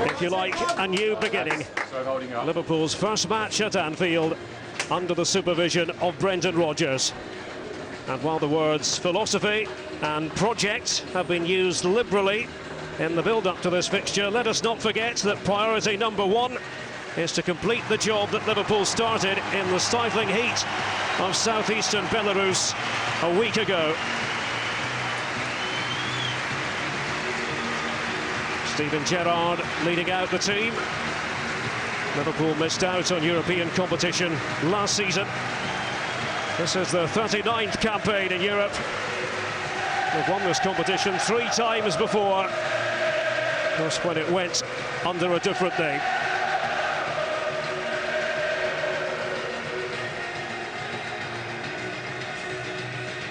if you like, a new beginning. Liverpool's first match at Anfield under the supervision of Brendan Rodgers. And while the words philosophy and project have been used liberally in the build-up to this fixture, let us not forget that priority number one is to complete the job that Liverpool started in the stifling heat of southeastern Belarus a week ago. Steven Gerrard leading out the team. Liverpool missed out on European competition last season. This is the 39th campaign in Europe. They've won this competition 3 times before. Of course, when it went under a different name.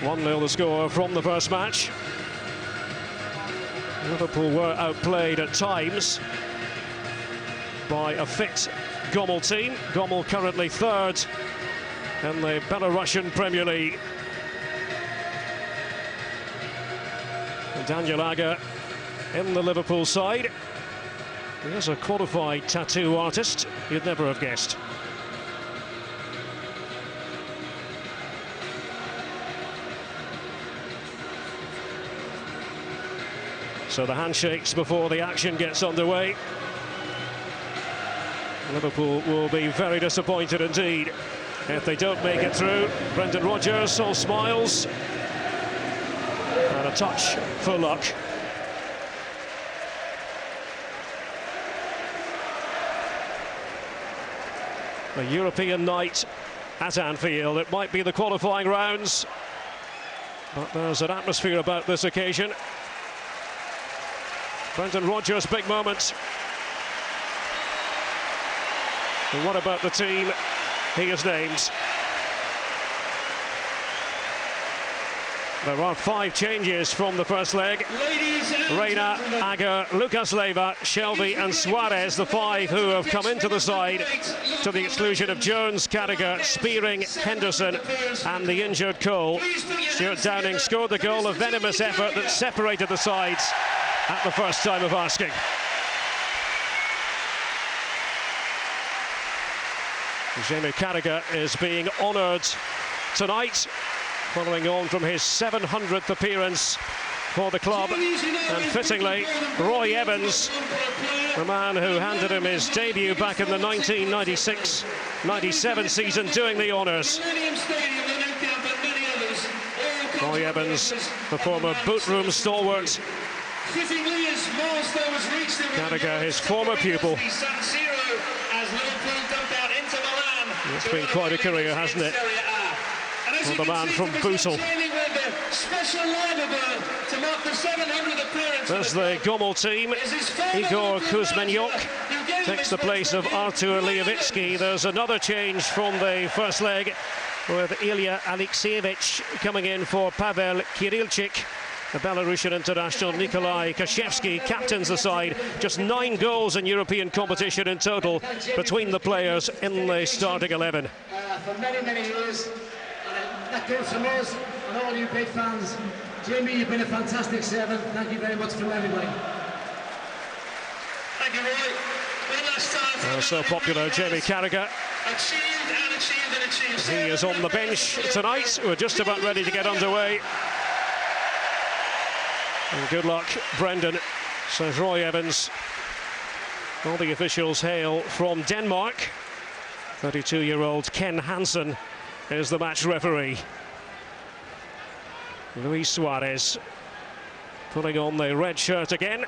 One 0 the score from the first match. Liverpool were outplayed at times by a fit Gomel team. Gomel currently third in the Belarusian Premier League. And Daniel Agger in the Liverpool side. He is a qualified tattoo artist, you'd never have guessed. So the handshakes before the action gets underway. Liverpool will be very disappointed indeed if they don't make it through. Brendan Rodgers all smiles. And a touch for luck. A European night at Anfield. It might be the qualifying rounds, but there's an atmosphere about this occasion. Brendan Rodgers' big moment. And what about the team he has named? There are 5 changes from the first leg. Reina, Agger, Lucas Leiva, Shelvey and Suarez, the 5 who have come into the side to the exclusion of Jones, Carragher, Spearing, Henderson and the injured Cole. Stuart Downing scored the goal, a venomous effort that separated the sides at the first time of asking. Jamie Carragher is being honoured tonight, following on from his 700th appearance for the club, and fittingly, Roy Evans, the man who handed him his debut back in the 1996-97 season, doing the honours. Roy Evans, the former boot-room stalwart. Carragher, his former pupil. It's been quite a career, hasn't it? For the man from Bootle. There's the Gomel team. Igor Kuzmenyuk takes the place of Artur Lievitsky. There's another change from the first leg, with Ilya Alexievich coming in for Pavel Kirilchik. The Belarusian international Nikolai Kashevsky captains the side. Just 9 goals in European competition in total between the players in the starting 11. For many, many years, and that goes from us and all you big fans. Jamie, you've been a fantastic servant. Thank you very much from everybody. Thank you, Roy. One last time. So popular, Jamie Carragher. Achieved and achieved and achieved. He is on the bench tonight. We're just about ready to get underway. And good luck, Brendan, says Roy Evans. All the officials hail from Denmark. 32-year-old Ken Hansen is the match referee. Luis Suarez putting on the red shirt again,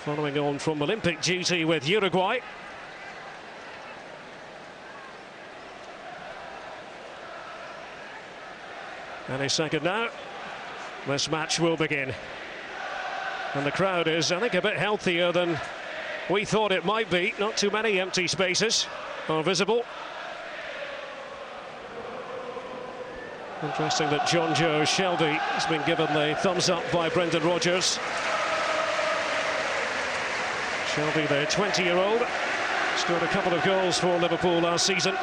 following on from Olympic duty with Uruguay. Any second now, this match will begin. And the crowd is, I think, a bit healthier than we thought it might be. Not too many empty spaces are visible. Interesting that John Joe Shelvey has been given the thumbs up by Brendan Rodgers. Shelvey, the 20-year-old, scored a couple of goals for Liverpool last season.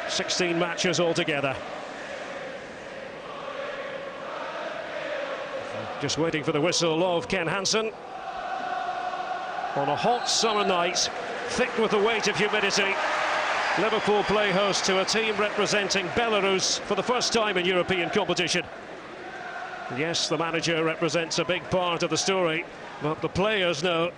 16 matches altogether. Just waiting for the whistle of Ken Hansen. On a hot summer night, thick with the weight of humidity, Liverpool play host to a team representing Belarus for the first time in European competition. Yes, the manager represents a big part of the story, but the players know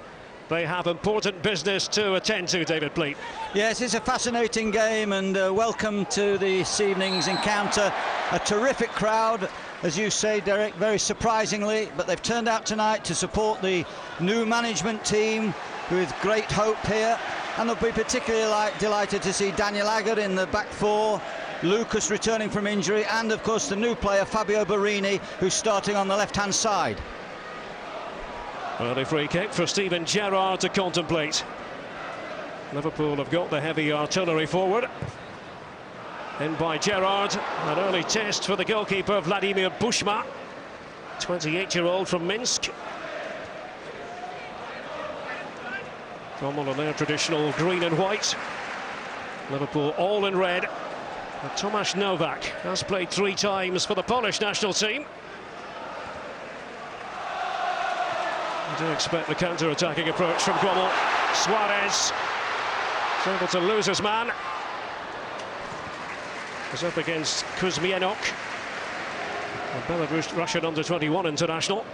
they have important business to attend to, David Pleat. Yes, it's a fascinating game, and welcome to this evening's encounter. A terrific crowd, as you say, Derek, very surprisingly, but they've turned out tonight to support the new management team with great hope here, and they'll be particularly delighted to see Daniel Agger in the back four, Lucas returning from injury, and of course the new player Fabio Borini, who's starting on the left-hand side. Early free kick for Steven Gerrard to contemplate. Liverpool have got the heavy artillery forward. In by Gerrard, an early test for the goalkeeper Vladimir Bushma, 28-year-old from Minsk. Gomel in their traditional green and white. Liverpool all in red. And Tomasz Novak has played 3 times for the Polish national team. I do expect the counter-attacking approach from Gomel. Suarez is able to lose his man. He's up against Kuzmienok, a Belarusian under-21 international.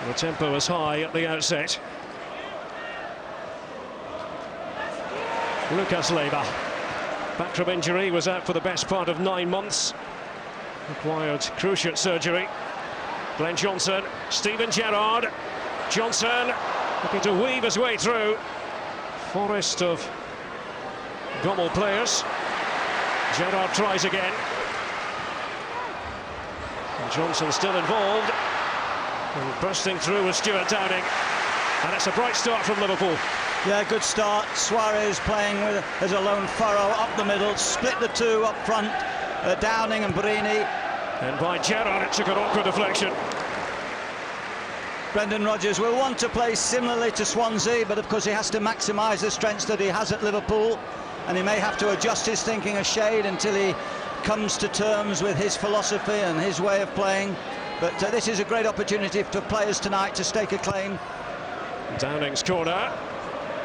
The tempo is high at the outset. Lucas Leiva, back from injury, was out for the best part of 9 months. Required cruciate surgery. Glenn Johnson, Steven Gerrard. Johnson looking to weave his way through. Forest of Gomel players. Gerrard tries again. And Johnson still involved. And bursting through with Stuart Downing. And it's a bright start from Liverpool. Yeah, good start. Suarez playing as a lone furrow up the middle, split the two up front. Downing and Borini. And by Gerrard, it took an awkward deflection. Brendan Rodgers will want to play similarly to Swansea, but of course he has to maximise the strengths that he has at Liverpool, and he may have to adjust his thinking a shade until he comes to terms with his philosophy and his way of playing. But this is a great opportunity for players tonight to stake a claim. Downing's corner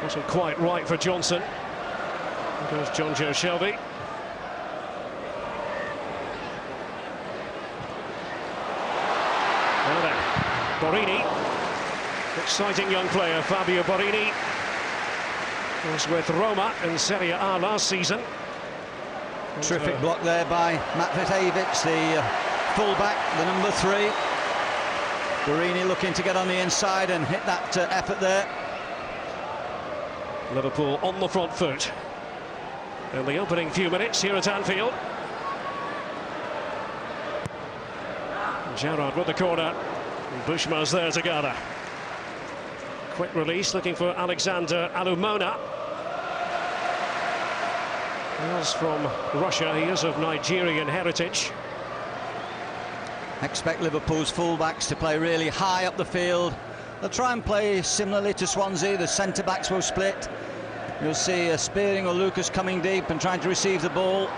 wasn't quite right for Johnson. There goes John Joe Shelby. Now then, Borini, exciting young player Fabio Borini, was with Roma in Serie A last season. Terrific block there by Matvejevic, the full-back, the number 3. Borini looking to get on the inside and hit that effort there. Liverpool on the front foot in the opening few minutes here at Anfield. Gerrard with the corner, and Bushma's there to gather. Quick release, looking for Alexander Alumona. He is from Russia, he is of Nigerian heritage. Expect Liverpool's full-backs to play really high up the field. They'll try and play similarly to Swansea. The centre-backs will split. You'll see Spearing or Lucas coming deep and trying to receive the ball.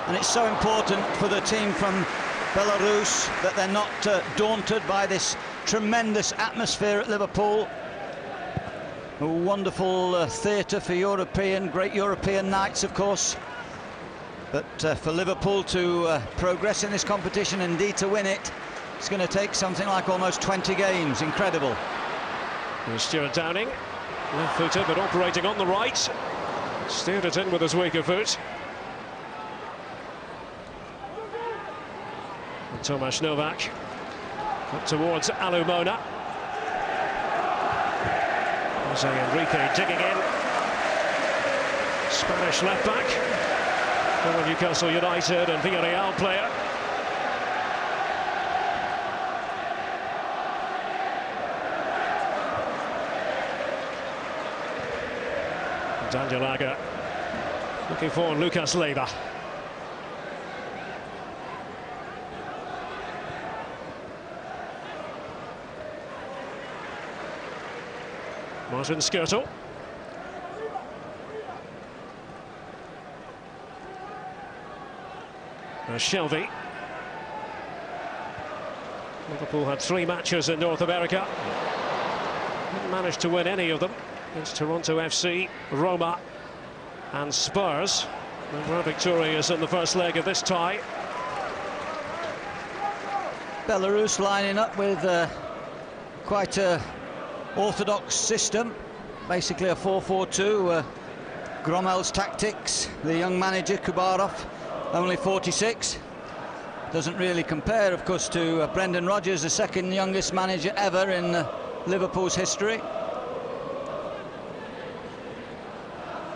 And it's so important for the team from Belarus that they're not daunted by this tremendous atmosphere at Liverpool. A wonderful theatre for great European nights, of course. But for Liverpool to progress in this competition, indeed to win it, it's going to take something like almost 20 games. Incredible. Here's Stuart Downing, left-footed but operating on the right. Steered it in with his weaker foot. And Tomasz Novak up towards Alumona. Jose Enrique digging in. Spanish left-back. Former Newcastle United and Villarreal player. Daniel Agger looking for Lucas Leiva. Martin Skirtle. Shelby. Liverpool had 3 matches in North America. Didn't manage to win any of them against Toronto FC, Roma and Spurs. They were victorious in the first leg of this tie. Belarus lining up with quite a orthodox system, basically a 4-4-2. Gomel's tactics. The young manager Kubarov, only 46, doesn't really compare, of course, to Brendan Rodgers, the second youngest manager ever in Liverpool's history.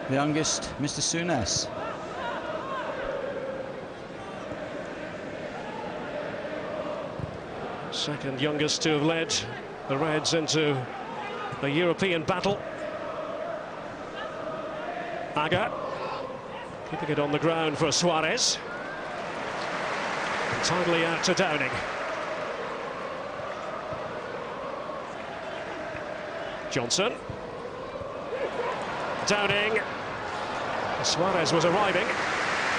The youngest, Mr. Souness. Second youngest to have led the Reds into a European battle. Aga keeping it on the ground for Suarez. Tidily out to Downing. Johnson. Downing. Suarez was arriving.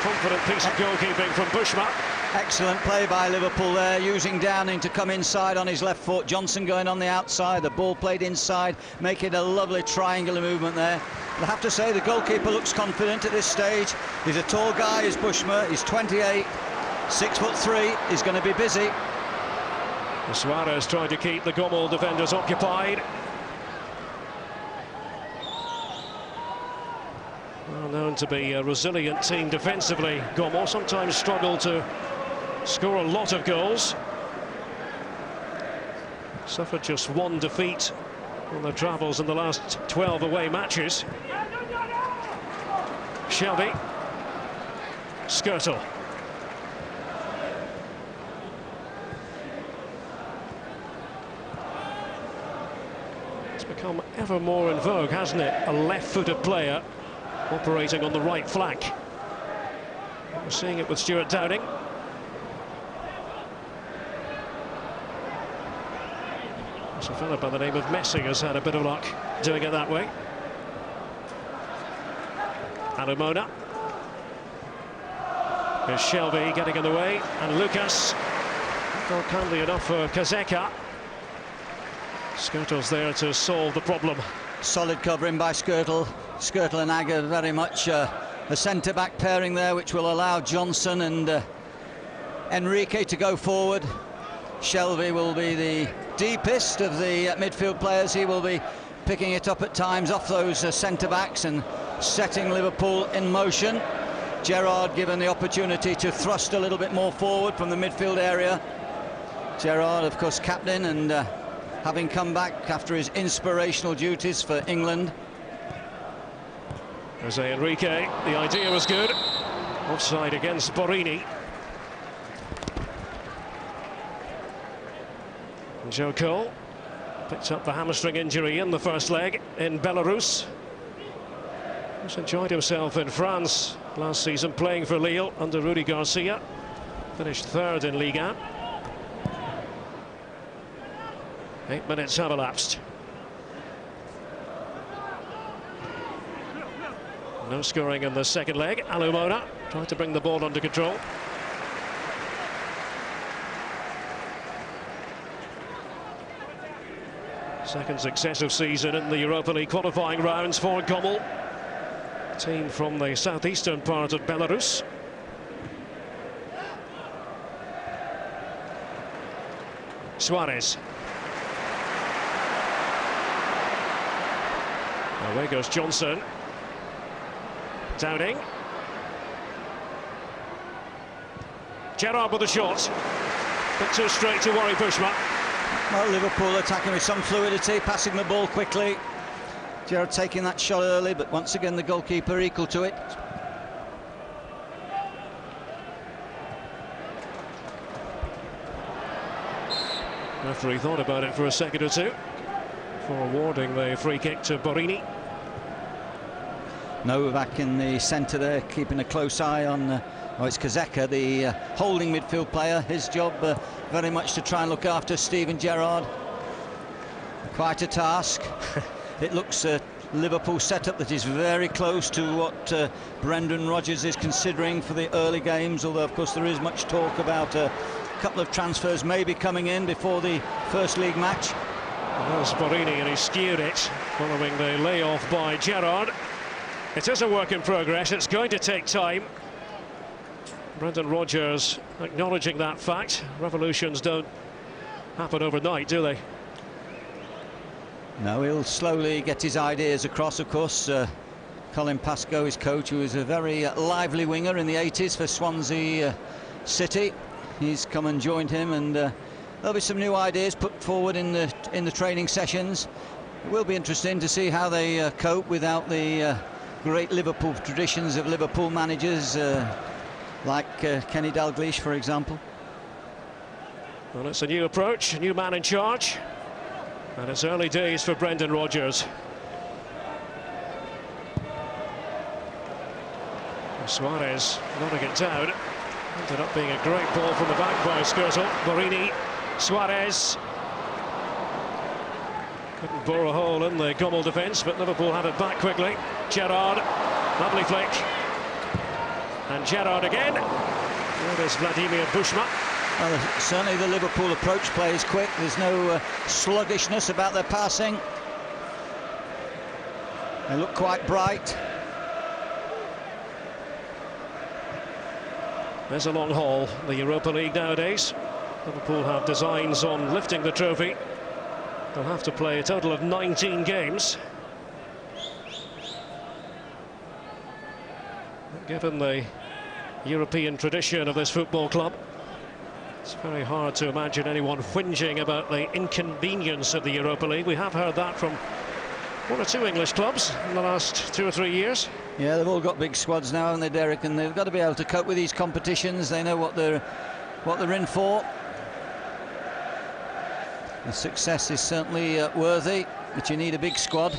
Confident piece of goalkeeping from Bushma. Excellent play by Liverpool there, using Downing to come inside on his left foot. Johnson going on the outside, the ball played inside, making a lovely triangular movement there. I have to say the goalkeeper looks confident at this stage. He's a tall guy, is Bushma. He's 28, 6'3". He's going to be busy. Suarez trying to keep the Gomel defenders occupied. Well known to be a resilient team defensively, Gomel sometimes struggle to score a lot of goals. Suffered just 1 defeat on their travels in the last 12 away matches. Shelby. Skirtle. It's become ever more in vogue, hasn't it? A left-footed player operating on the right flank. We're seeing it with Stuart Downing. There's a fellow by the name of Messi has had a bit of luck doing it that way. Alumona. Here's Shelby getting in the way, and Lucas not kindly enough for Kazeka. Skirtle's there to solve the problem. Solid covering by Skirtle. Skirtle and Aga very much a centre-back pairing there, which will allow Johnson and Enrique to go forward. Shelby will be the deepest of the midfield players. He will be picking it up at times off those centre-backs and setting Liverpool in motion. Gerrard given the opportunity to thrust a little bit more forward from the midfield area. Gerrard, of course, captain, and having come back after his inspirational duties for England. Jose Enrique, the idea was good. Offside against Borini. And Joe Cole picked up the hamstring injury in the first leg in Belarus. He's enjoyed himself in France last season, playing for Lille under Rudy Garcia. Finished 3rd in Ligue 1. 8 minutes have elapsed. No scoring in the second leg. Alumona trying to bring the ball under control. Second successive season in the Europa League qualifying rounds for Gomel. Team from the southeastern part of Belarus. Suarez. Away goes Johnson. Downing. Gerrard with a shot. Bit too straight to worry Bushma. Well, Liverpool attacking with some fluidity, passing the ball quickly. Gerrard taking that shot early, but once again the goalkeeper equal to it. Referee thought about it for a second or two before awarding the free kick to Borini. Novak in the centre there, keeping a close eye on it's Kazeka, the holding midfield player. His job very much to try and look after Steven Gerrard. Quite a task. It looks a Liverpool setup that is very close to what Brendan Rodgers is considering for the early games, although of course there is much talk about couple of transfers maybe coming in before the first league match. There's Borini, and he skewed it following the layoff by Gerrard. It is a work in progress. It's going to take time. Brendan Rodgers acknowledging that fact. Revolutions don't happen overnight, do they? No, he'll slowly get his ideas across, of course. Colin Pascoe, his coach, who was a very lively winger in the 80s for Swansea City. He's come and joined him, and there'll be some new ideas put forward in the training sessions. It will be interesting to see how they cope without the great Liverpool traditions of Liverpool managers like Kenny Dalglish, for example. Well, it's a new approach, a new man in charge, and it's early days for Brendan Rodgers. Suarez nodding it down. Ended up being a great ball from the back by Skirtle. Borini, Suarez. Couldn't bore a hole in the Gomel defence, but Liverpool have it back quickly. Gerrard, lovely flick. And Gerrard again. There is Vladimir Bushma. Well, certainly the Liverpool approach play is quick. There's no sluggishness about their passing. They look quite bright. There's a long haul, the Europa League nowadays. Liverpool have designs on lifting the trophy. They'll have to play a total of 19 games. Given the European tradition of this football club, it's very hard to imagine anyone whinging about the inconvenience of the Europa League. We have heard that from one or two English clubs in the last 2 or 3 years. Yeah, they've all got big squads now, haven't they, Derek? And they've got to be able to cope with these competitions. They know what they're in for. The success is certainly worthy, but you need a big squad.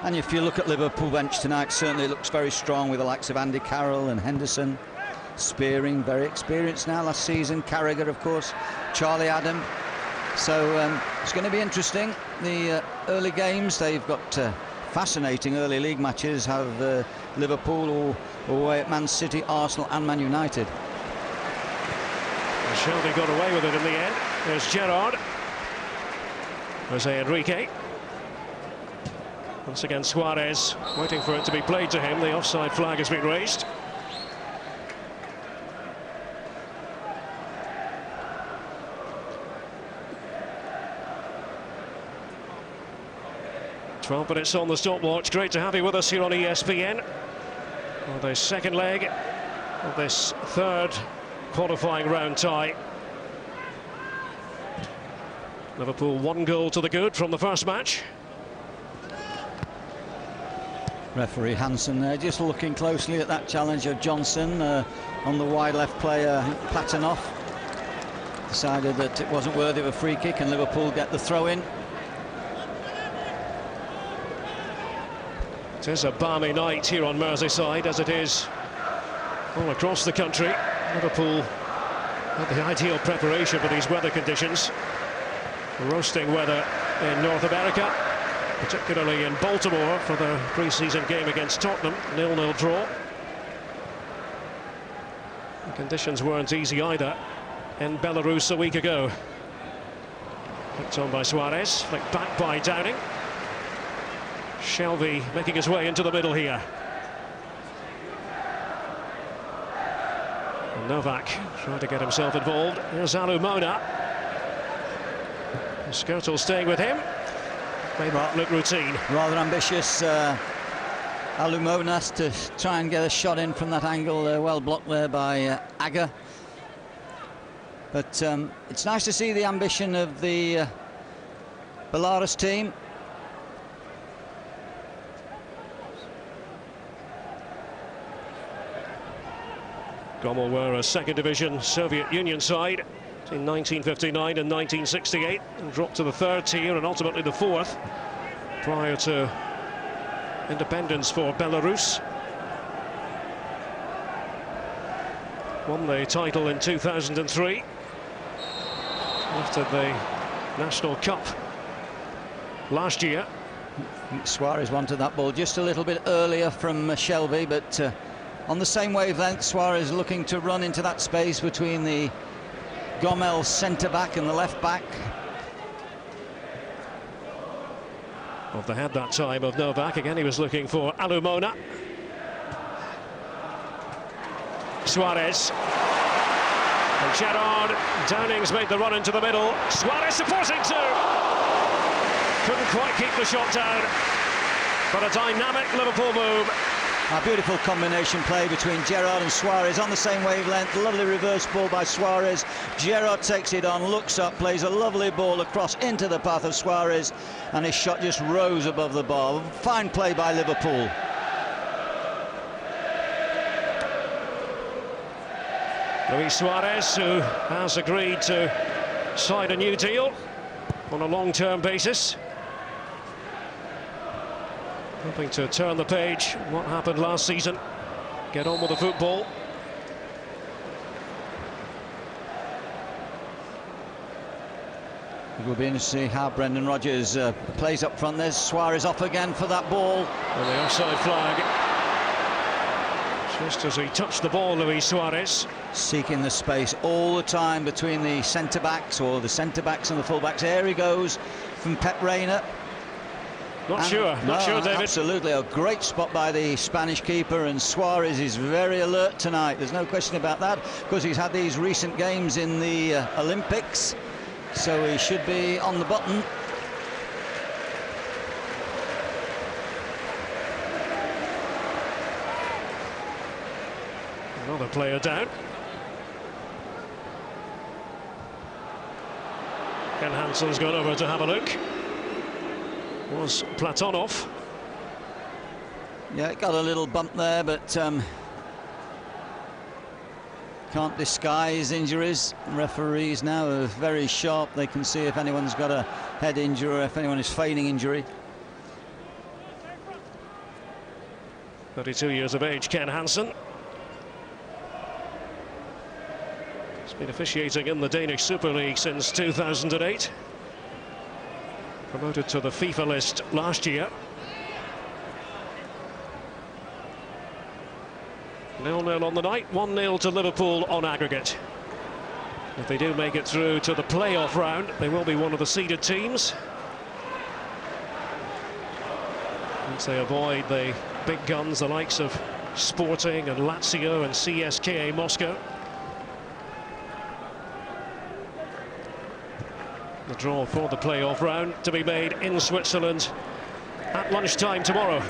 And if you look at Liverpool bench tonight, certainly it looks very strong with the likes of Andy Carroll and Henderson. Spearing, very experienced now last season. Carragher, of course. Charlie Adam. So it's going to be interesting. The early games, they've got fascinating early league matches. Have Liverpool away at Man City, Arsenal and Man United. Shelby got away with it in the end. There's Gerrard. Jose Enrique. Once again Suarez waiting for it to be played to him. The offside flag has been raised. But it's on the stopwatch. Great to have you with us here on ESPN for the second leg of this third qualifying round tie. Liverpool 1 goal to the good from the first match. Referee Hansen there just looking closely at that challenge of Johnson on the wide left player. Platanoff decided that it wasn't worthy of a free kick, and Liverpool get the throw in. It is a balmy night here on Merseyside, as it is all across the country. Liverpool had the ideal preparation for these weather conditions. Roasting weather in North America, particularly in Baltimore for the pre-season game against Tottenham, 0-0 draw. The conditions weren't easy either in Belarus a week ago. Flicked on by Suarez, flicked back by Downing. Shelby making his way into the middle here. And Novak trying to get himself involved. Here's Alumona. Skirtle staying with him. Made that look routine. Rather ambitious Alumona to try and get a shot in from that angle. Well blocked there by Agger. But it's nice to see the ambition of the Belarus team. Gomel were a second division Soviet Union side in 1959 and 1968, and dropped to the third tier and ultimately the fourth prior to independence for Belarus. Won the title in 2003 after the National Cup last year. Suarez wanted that ball just a little bit earlier from Shelby, but on the same wavelength. Suarez looking to run into that space between the Gomel centre-back and the left-back. Well, they had that time of Novak. Again, he was looking for Alumona. Suarez. And Gerrard. Downing's made the run into the middle. Suarez supporting too. Couldn't quite keep the shot down. But a dynamic Liverpool move. A beautiful combination play between Gerrard and Suarez on the same wavelength. Lovely reverse ball by Suarez. Gerrard takes it on, looks up, plays a lovely ball across into the path of Suarez, and his shot just rose above the bar. Fine play by Liverpool. Luis Suarez, who has agreed to sign a new deal on a long-term basis. Hoping to turn the page, what happened last season, get on with the football. It will be interesting to see how Brendan Rodgers plays up front. There's Suarez off again for that ball. And the offside flag. Just as he touched the ball, Luis Suarez. Seeking the space all the time between the centre-backs, or the centre-backs and the full-backs. There he goes from Pep Reina. Not sure, David. Absolutely, a great spot by the Spanish keeper, and Suarez is very alert tonight. There's no question about that, because he's had these recent games in the Olympics, so he should be on the button. Another player down. Ken Hansen's gone over to have a look. Was Platonov. Yeah, it got a little bump there, but can't disguise injuries. Referees now are very sharp. They can see if anyone's got a head injury or if anyone is feigning injury. 32 years of age, Ken Hansen. He's been officiating in the Danish Super League since 2008. Promoted to the FIFA list last year. 0-0 on the night, 1-0 to Liverpool on aggregate. If they do make it through to the playoff round, they will be one of the seeded teams. Once they avoid the big guns, the likes of Sporting and Lazio and CSKA Moscow. The draw for the playoff round to be made in Switzerland at lunchtime tomorrow.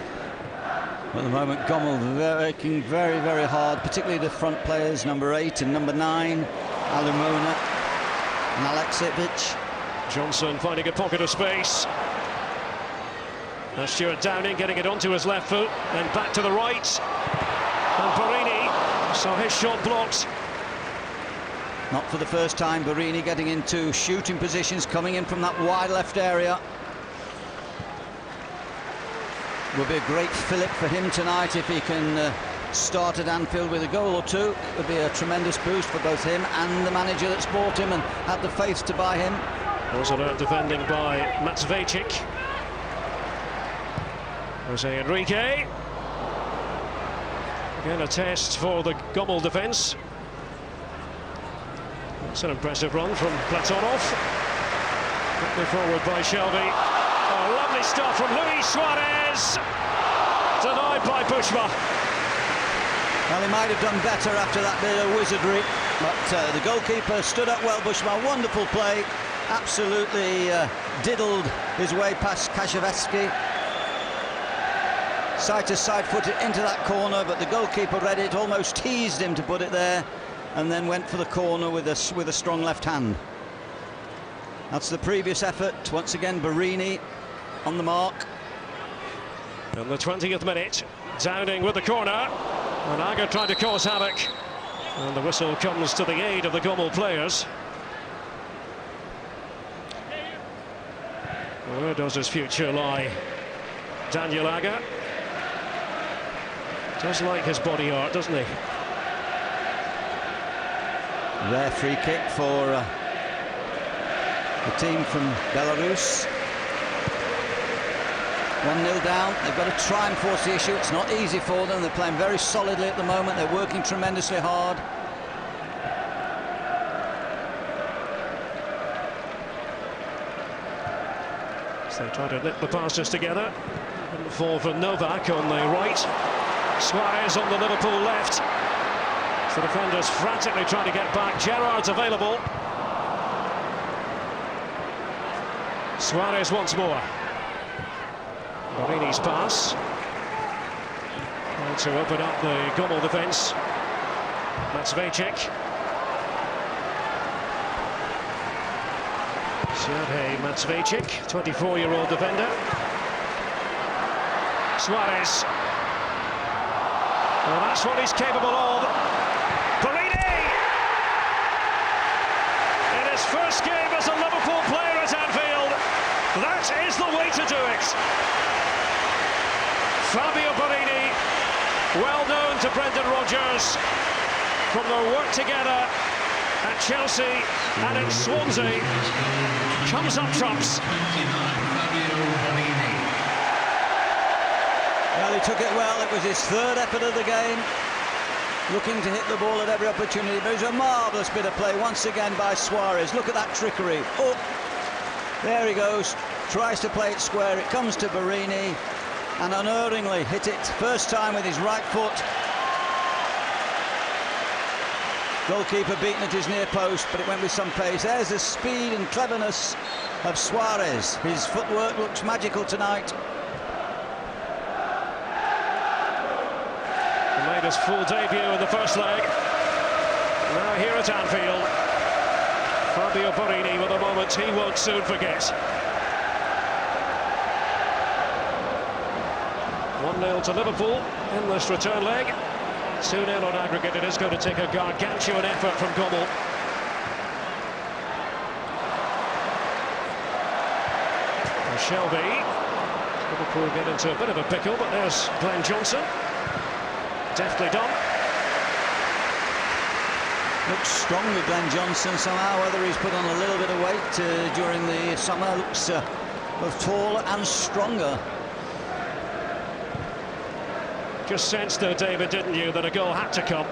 At the moment, Gomel working very, very hard, particularly the front players, number 8 and number 9, Alumona and Alexievich. Johnson finding a pocket of space. And Stuart Downing getting it onto his left foot, then back to the right. And Borini saw his shot blocked. Not for the first time, Borini getting into shooting positions, coming in from that wide left area. Will be a great fillip for him tonight if he can start at Anfield with a goal or two. It would be a tremendous boost for both him and the manager that's bought him and had the faith to buy him. Was alert defending by Matvejcic. Jose Enrique. Again, a test for the Gomel defence. It's an impressive run from Platonov. Quickly forward by Shelby. Oh, lovely stuff from Luis Suarez. Denied by Bushma. Well, he might have done better after that bit of wizardry, but the goalkeeper stood up well. Bushma, wonderful play. Absolutely diddled his way past Kashevetsky. Side to side footed into that corner, but the goalkeeper read it, almost teased him to put it there, and then went for the corner with a strong left hand. That's the previous effort. Once again, Borini on the mark. In the 20th minute, Downing with the corner, and Aga trying to cause havoc, and the whistle comes to the aid of the Gomel players. Where does his future lie? Daniel Aga does like his body art, doesn't he? Rare free kick for the team from Belarus. 1-0 down. They've got to try and force the issue. It's not easy for them. They're playing very solidly at the moment. They're working tremendously hard. So they try to knit the passes together. Didn't fall for Novak on the right. Suarez on the Liverpool left. So the defenders frantically trying to get back. Gerrard's available. Suarez once more. Borini's pass. Trying to open up the Gomel defence. Matvejcic. Sergej Matvejcic, 24-year-old defender. Suarez. Well, that's what he's capable of. Borini! In his first game as a Liverpool player at Anfield, that is the way to do it. Fabio Borini, well known to Brendan Rodgers from their work together at Chelsea and in Swansea, comes up trumps. Well, he took it well. It was his third effort of the game, looking to hit the ball at every opportunity. But it was a marvellous bit of play once again by Suarez. Look at that trickery. Oh, there he goes. Tries to play it square. It comes to Borini and unerringly hit it first time with his right foot. Goalkeeper beaten at his near post, but it went with some pace. There's the speed and cleverness of Suarez. His footwork looks magical tonight. He made his full debut in the first leg. Now here at Anfield, Fabio Borini with a moment he won't soon forget. 1-0 to Liverpool in this return leg. 2-0 on aggregate. It is going to take a gargantuan effort from Gomel. Shelby. Liverpool get into a bit of a pickle, but there's Glenn Johnson. Deftly done. Looks strong with Glenn Johnson somehow, whether he's put on a little bit of weight during the summer. Looks both taller and stronger. Just sensed though, David, didn't you, that a goal had to come?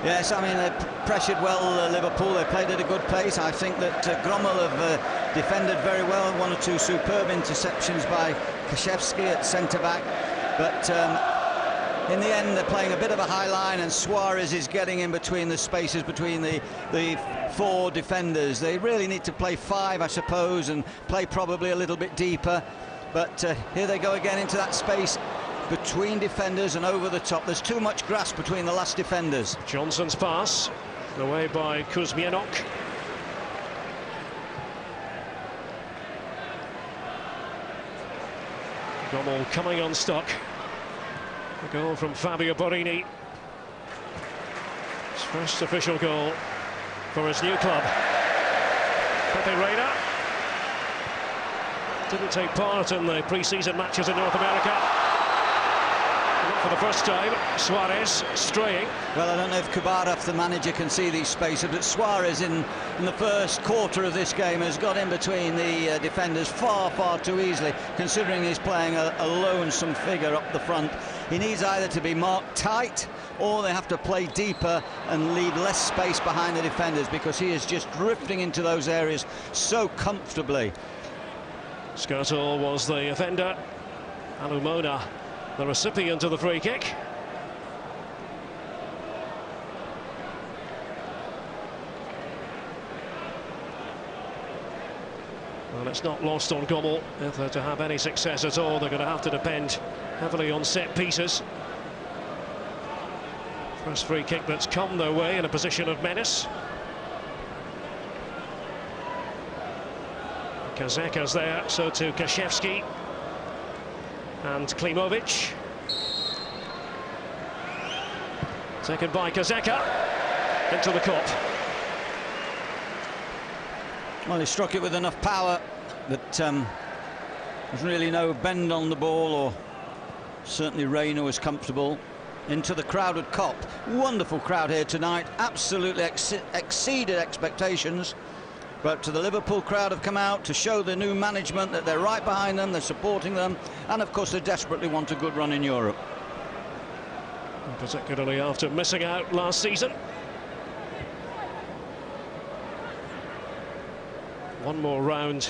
Yes, I mean, they pressured well Liverpool. They played at a good pace. I think that Gomel have defended very well. One or two superb interceptions by Kashevsky at centre-back. But in the end, they're playing a bit of a high line, and Suarez is getting in between the spaces between the four defenders. They really need to play five, I suppose, and play probably a little bit deeper. But here they go again into that space between defenders and over the top. There's too much grass between the last defenders. Johnson's pass, away by Kuzmianok. Gomel coming unstuck. A goal from Fabio Borini. His first official goal for his new club. Pepe Reina didn't take part in the pre-season matches in North America. For the first time, Suarez straying. Well, I don't know if Kubarov, the manager, can see these spaces, but Suarez in the first quarter of this game has got in between the defenders far too easily, considering he's playing a lonesome figure up the front. He needs either to be marked tight, or they have to play deeper and leave less space behind the defenders, because he is just drifting into those areas so comfortably. Skirtle was the offender. Alumona the recipient of the free kick. Well, it's not lost on Gomel. If they're to have any success at all, they're going to have to depend heavily on set pieces. First free kick that's come their way in a position of menace. Kazeka's there, so to Kashevsky and Klimovic. Taken by Kazeka into the cup. Well, he struck it with enough power that there's really no bend on the ball, or certainly Reina was comfortable. Into the crowded Kop. Wonderful crowd here tonight, absolutely exceeded expectations. But the Liverpool crowd have come out to show the new management that they're right behind them, they're supporting them, and of course they desperately want a good run in Europe. Particularly after missing out last season. One more round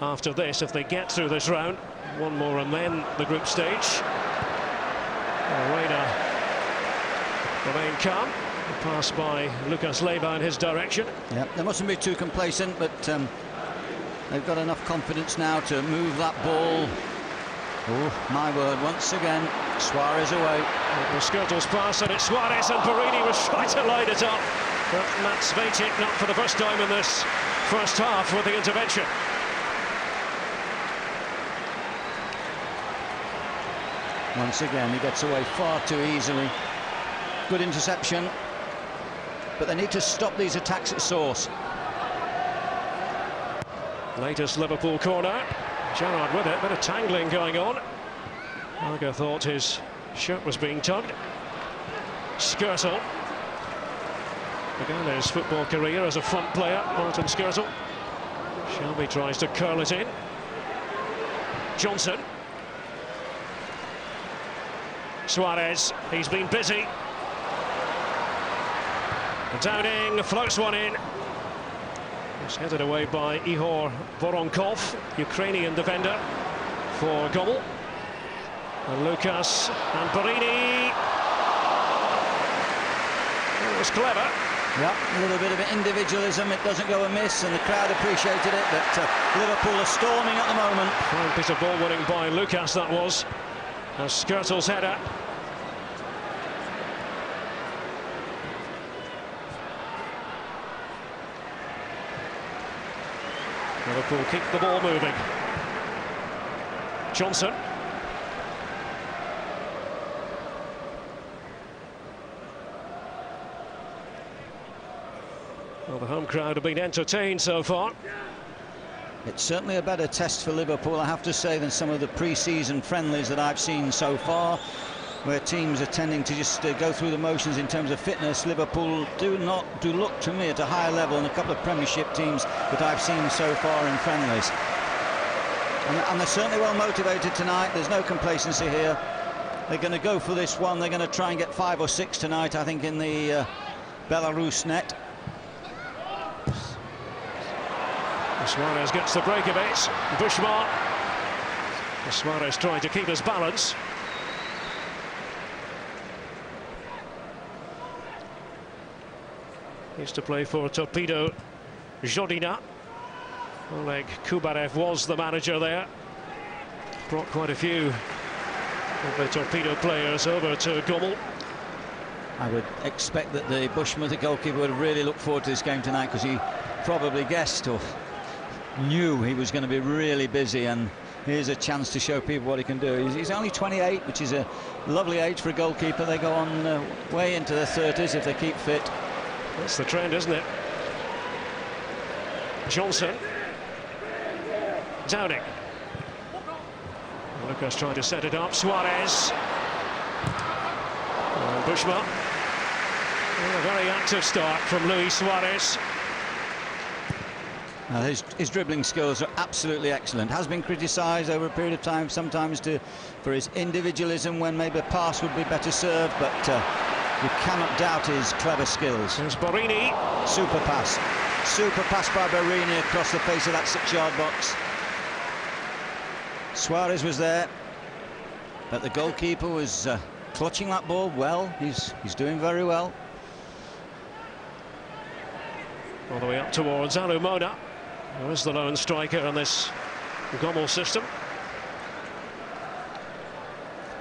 after this if they get through this round. One more and then the group stage. Reina remain calm. A pass by Lucas Leiva in his direction. Yeah, they mustn't be too complacent, but they've got enough confidence now to move that ball. Oh, my word, once again, Suarez away. It was Skirtle's pass, and it's Suarez, and Barini was trying to line it up. But Mats Vejcik not for the first time in this first half with the intervention. Once again, he gets away far too easily. Good interception, but they need to stop these attacks at source. Latest Liverpool corner. Gerrard with it, bit of tangling going on. Arga thought his shirt was being tugged. Skirtle began his football career as a front player, Martin Skirtle. Shelby tries to curl it in. Johnson. Suarez, he's been busy. Downing floats one in. It's headed away by Ihor Voronkov, Ukrainian defender for Gomel. And Lucas and Barini. It was clever. Yeah, a little bit of individualism, it doesn't go amiss, and the crowd appreciated it, but Liverpool are storming at the moment. Fine piece of ball winning by Lucas, that was. As Skirtle's header. Liverpool keep the ball moving. Johnson. Well, the home crowd have been entertained so far. It's certainly a better test for Liverpool, I have to say, than some of the pre-season friendlies that I've seen so far, where teams are tending to just go through the motions in terms of fitness. Liverpool do look to me at a higher level than a couple of Premiership teams that I've seen so far in friendlies. And they're certainly well motivated tonight. There's no complacency here. They're going to go for this one. They're going to try and get 5 or 6 tonight, I think, in the Belarus net. Suarez gets the break of it. Bushma. Suarez trying to keep his balance. Used to play for Torpedo Jodina. Oleg Kubarev was the manager there. Brought quite a few of the Torpedo players over to Gomel. I would expect that the Bushma, the goalkeeper, would really look forward to this game tonight, because he probably guessed or knew he was going to be really busy, and here's a chance to show people what he can do. He's only 28, which is a lovely age for a goalkeeper. They go on way into their 30s if they keep fit. That's the trend, isn't it? Johnson. Downing. Lucas trying to set it up. Suarez. And Bushma. A very active start from Luis Suarez. His dribbling skills are absolutely excellent. Has been criticised over a period of time sometimes for his individualism when maybe a pass would be better served, but you cannot doubt his clever skills. There's Barini. Super pass by Barini across the face of that 6-yard box. Suarez was there, but the goalkeeper was clutching that ball well. He's doing very well. All the way up towards Alumona, who is the lone striker in this Gomel system.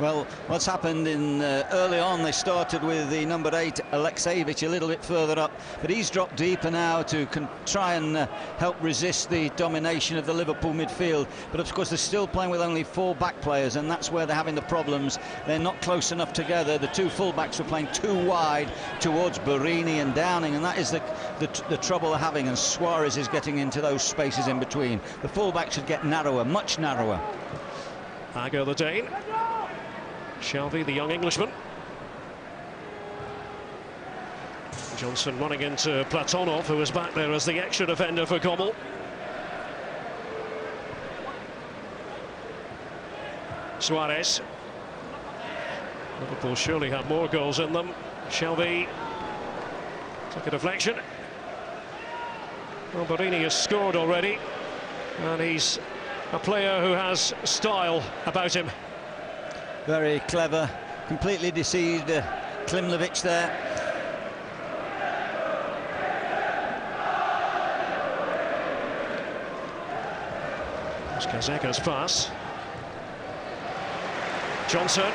Well, what's happened in early on, they started with the number 8 Alexeyevich a little bit further up, but he's dropped deeper now to try and help resist the domination of the Liverpool midfield. But of course they're still playing with only 4 back players, and that's where they're having the problems. They're not close enough together. The 2 full-backs were playing too wide towards Barini and Downing, and that is the trouble they're having, and Suarez is getting into those spaces in between. The full-backs should get narrower, much narrower. Argo the Dane. Shelby, the young Englishman. Johnson running into Platonov, who was back there as the extra defender for Gomel. Suarez. Liverpool surely have more goals in them. Shelby took a deflection. Well, Barini has scored already, and he's a player who has style about him. Very clever, completely deceived Klimlovic there. It's Kazeka's pass. Johnson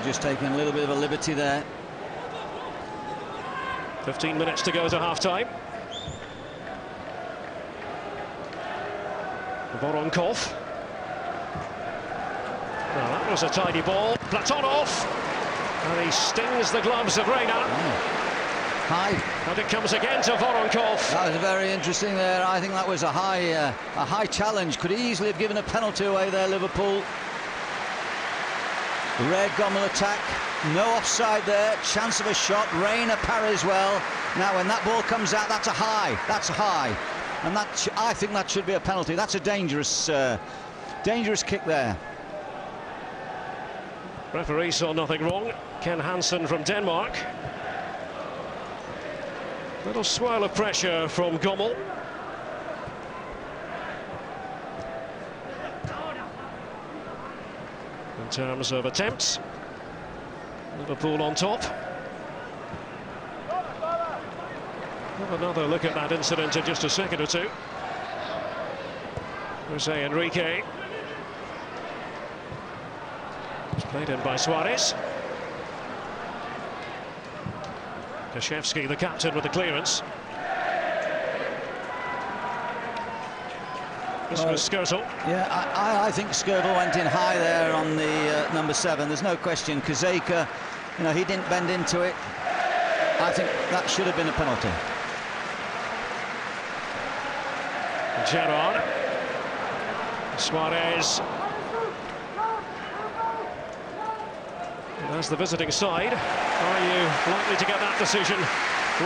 just taking a little bit of a liberty there. 15 minutes to go to half-time. Voronkov. Now that was a tidy ball. Platonov, and he stings the gloves of Reina. High. And it comes again to Voronkov. That was very interesting there. I think that was a high challenge. Could easily have given a penalty away there, Liverpool. The rare Gomel attack, no offside there, chance of a shot, Reina parries well. Now when that ball comes out, that's a high, and that I think that should be a penalty. That's a dangerous kick there. Referee saw nothing wrong. Ken Hansen from Denmark. Little swirl of pressure from Gomel. In terms of attempts, Liverpool on top. Have another look at that incident in just a second or two. Jose Enrique. It's played in by Suarez. Kashevsky, the captain, with the clearance. This was Skirtle. Yeah, I think Skirtle went in high there on the number 7. There's no question. Kazeka, you know, he didn't bend into it. I think that should have been a penalty. Gerrard. Suarez. And as the visiting side, are you likely to get that decision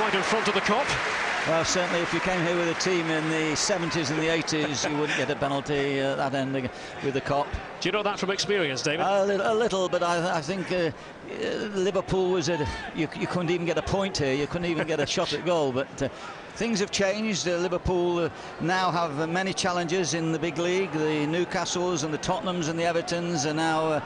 right in front of the Kop? Well, certainly if you came here with a team in the 70s and the 80s, you wouldn't get a penalty at that end with the Kop. Do you know that from experience, David? A little, but I think Liverpool was you couldn't even get a point here. You couldn't even get a shot at goal. But things have changed. Liverpool now have many challenges in the big league. The Newcastles and the Tottenhams and the Evertons are now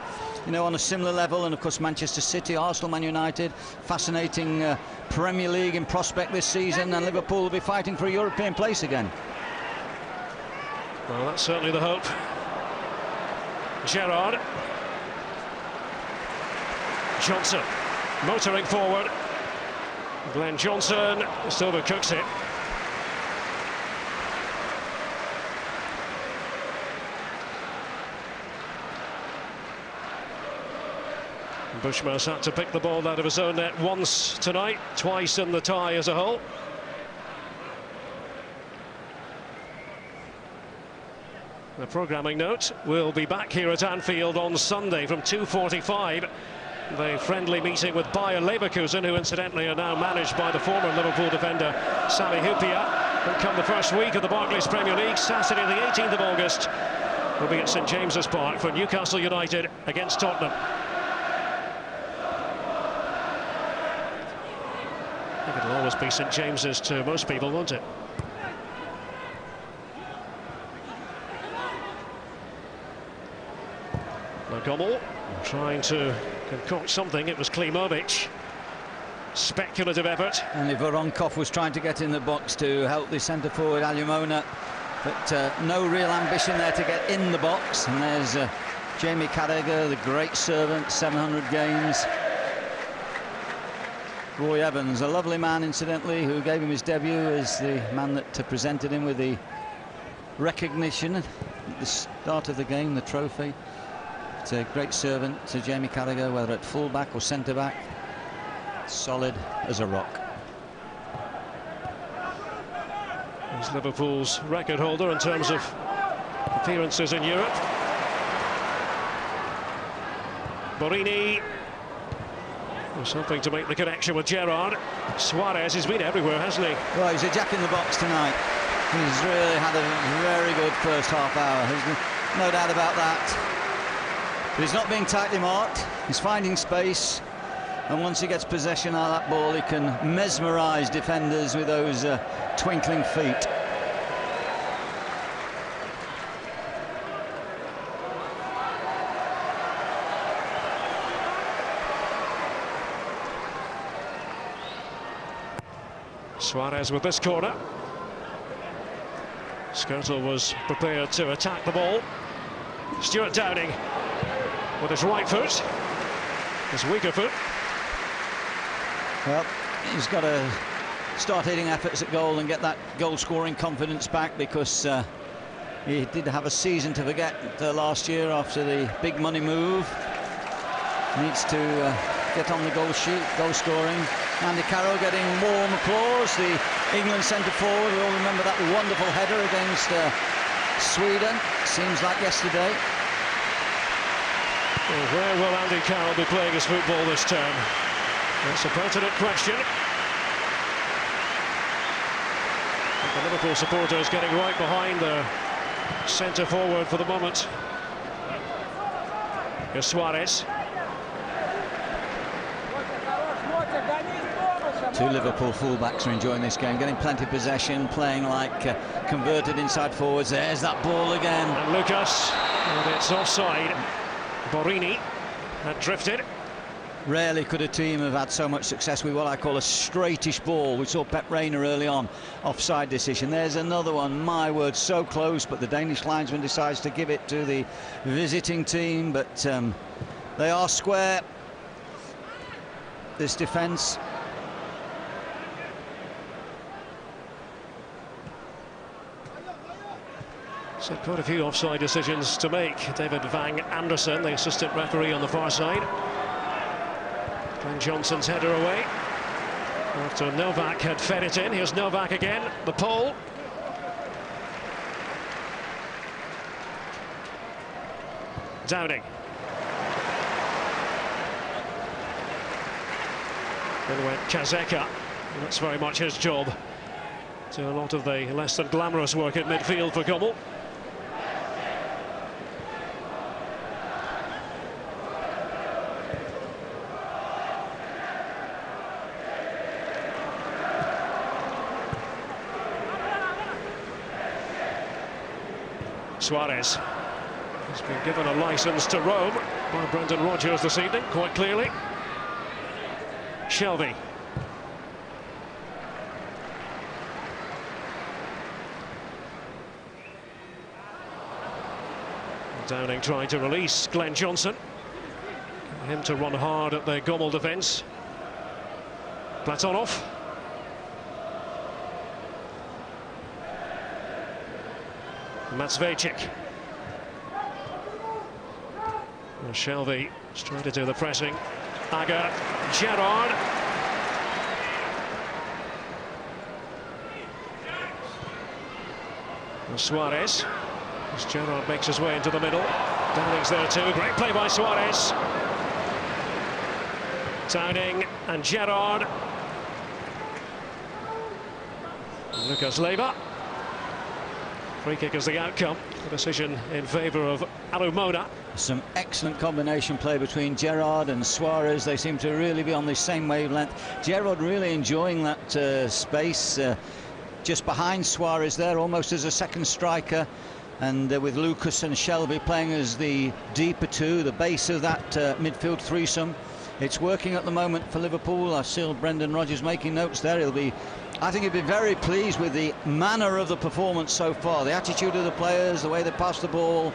you know, on a similar level, and of course Manchester City, Arsenal, Man United, fascinating Premier League in prospect this season, and Liverpool will be fighting for a European place again. Well, that's certainly the hope. Gerrard. Johnson motoring forward. Glenn Johnson still cooks it. Bushmas had to pick the ball out of his own net once tonight, twice in the tie as a whole. The programming note: we'll be back here at Anfield on Sunday from 2:45. The friendly meeting with Bayer Leverkusen, who incidentally are now managed by the former Liverpool defender Sami Hyypiä. Will come the first week of the Barclays Premier League. Saturday the 18th of August will be at St James's Park for Newcastle United against Tottenham. I think it'll always be St James's to most people, won't it? Now Gomel trying to concoct something. It was Klimovic. Speculative effort. Only Voronkov was trying to get in the box to help the centre forward Alumona, but no real ambition there to get in the box. And there's Jamie Carragher, the great servant, 700 games. Roy Evans, a lovely man incidentally, who gave him his debut as the man that presented him with the recognition at the start of the game, the trophy. It's a great servant to Jamie Carragher, whether at full-back or centre-back. Solid as a rock. He's Liverpool's record holder in terms of appearances in Europe. Borini was hoping to make the connection with Gerrard. Suarez has been everywhere, hasn't he? Well, he's a jack in the box tonight. He's really had a very good first half hour. There's no doubt about that. But he's not being tightly marked. He's finding space. And once he gets possession of that ball, he can mesmerise defenders with those twinkling feet. Suarez with this corner. Skirtle was prepared to attack the ball. Stuart Downing with his right foot, his weaker foot. Well, he's got to start hitting efforts at goal and get that goal-scoring confidence back, because he did have a season to forget last year after the big money move. Needs to get on the goal sheet, goal scoring. Andy Carroll getting warm applause, the England centre forward. We all remember that wonderful header against Sweden. Seems like yesterday. Well, where will Andy Carroll be playing his football this term? That's a pertinent question. The Liverpool supporters getting right behind the centre forward for the moment. Here's Suarez. Two Liverpool fullbacks are enjoying this game, getting plenty of possession, playing like converted inside forwards. There's that ball again. And Lucas, and it's offside. Borini had drifted. Rarely could a team have had so much success with what I call a straightish ball. We saw Pep Reina early on, offside decision. There's another one, my word, so close, but the Danish linesman decides to give it to the visiting team. But they are square, this defence. So quite a few offside decisions to make. David Vang Anderson, the assistant referee on the far side. Glenn Johnson's header away after Novak had fed it in. Here's Novak again, the pole. Downing. Then went Kazeka. That's very much his job. To a lot of the less than glamorous work at midfield for Gomel. Suarez has been given a licence to roam by Brendan Rodgers this evening, quite clearly. Shelvey. Downing trying to release Glenn Johnson. Him to run hard at the Gomel defence. Platonov. Matsvejcic. Shelvey is trying to do the pressing. Aga, Gerrard. And Suarez. As Gerrard makes his way into the middle. Downing's there too. Great play by Suarez. Downing and Gerrard. And Lucas Leiva. Free kick is the outcome. The decision in favour of Alumona. Some excellent combination play between Gerrard and Suarez. They seem to really be on the same wavelength. Gerrard really enjoying that space just behind Suarez there, almost as a second striker. And with Lucas and Shelvey playing as the deeper two, the base of that midfield threesome. It's working at the moment for Liverpool. I see Brendan Rodgers making notes there. I think he'll be very pleased with the manner of the performance so far, the attitude of the players, the way they pass the ball,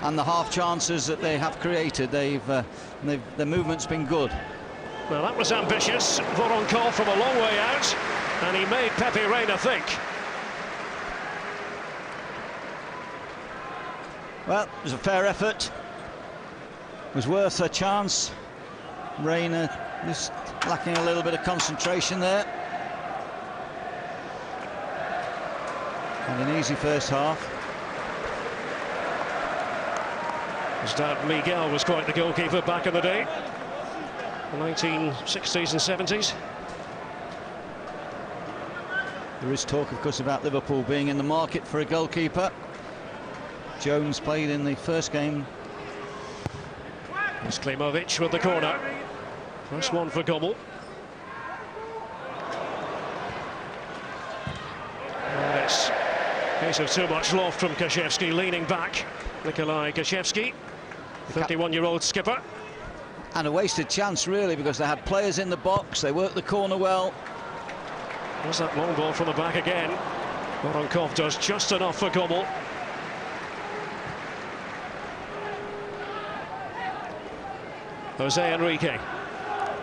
and the half chances that they have created. The movement's been good. Well, that was ambitious. Voronkov from a long way out, and he made Pepe Reina think. Well, it was a fair effort. It was worth a chance. Reina just lacking a little bit of concentration there. And an easy first half. His dad Miguel was quite the goalkeeper back in the day, the 1960s and 70s. There is talk, of course, about Liverpool being in the market for a goalkeeper. Jones played in the first game. Here's Klimovic with the corner. First one for Gomel. And it's a case of too much loft from Kaszewski, leaning back. Nikolai Kaszewski, 51-year-old skipper. And a wasted chance, really, because they had players in the box. They worked the corner well. There's that long ball from the back again. Voronkov does just enough for Gomel. Jose Enrique.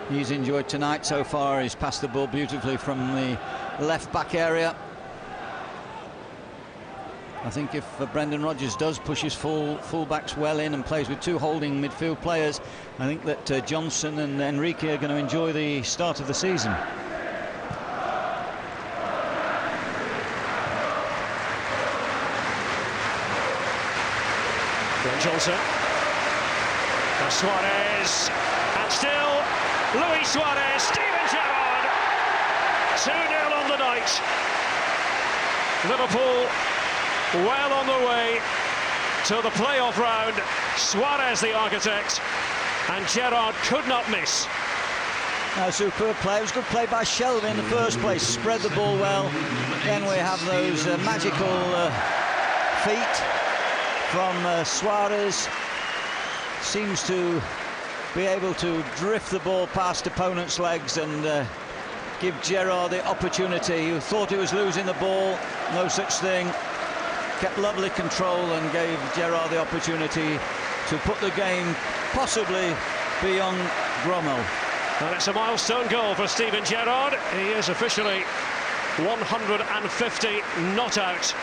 He's enjoyed tonight so far. He's passed the ball beautifully from the left back area. I think if Brendan Rodgers does push his full-backs well in and plays with two holding midfield players, I think that Johnson and Enrique are going to enjoy the start of the season. Johnson. And Suarez. And still Luis Suarez. Steven Gerrard. 2-0 on the night. Liverpool well on the way to the playoff round. Suarez the architect, and Gerrard could not miss. Superb play. It was good play by Shelvey in the first place. Spread the ball well. Then we have those magical feet from Suarez. Seems to be able to drift the ball past opponents' legs and give Gerrard the opportunity. Who thought he was losing the ball, no such thing. Kept lovely control and gave Gerrard the opportunity to put the game possibly beyond Gomel. And it's a milestone goal for Steven Gerrard. He is officially 150 not out.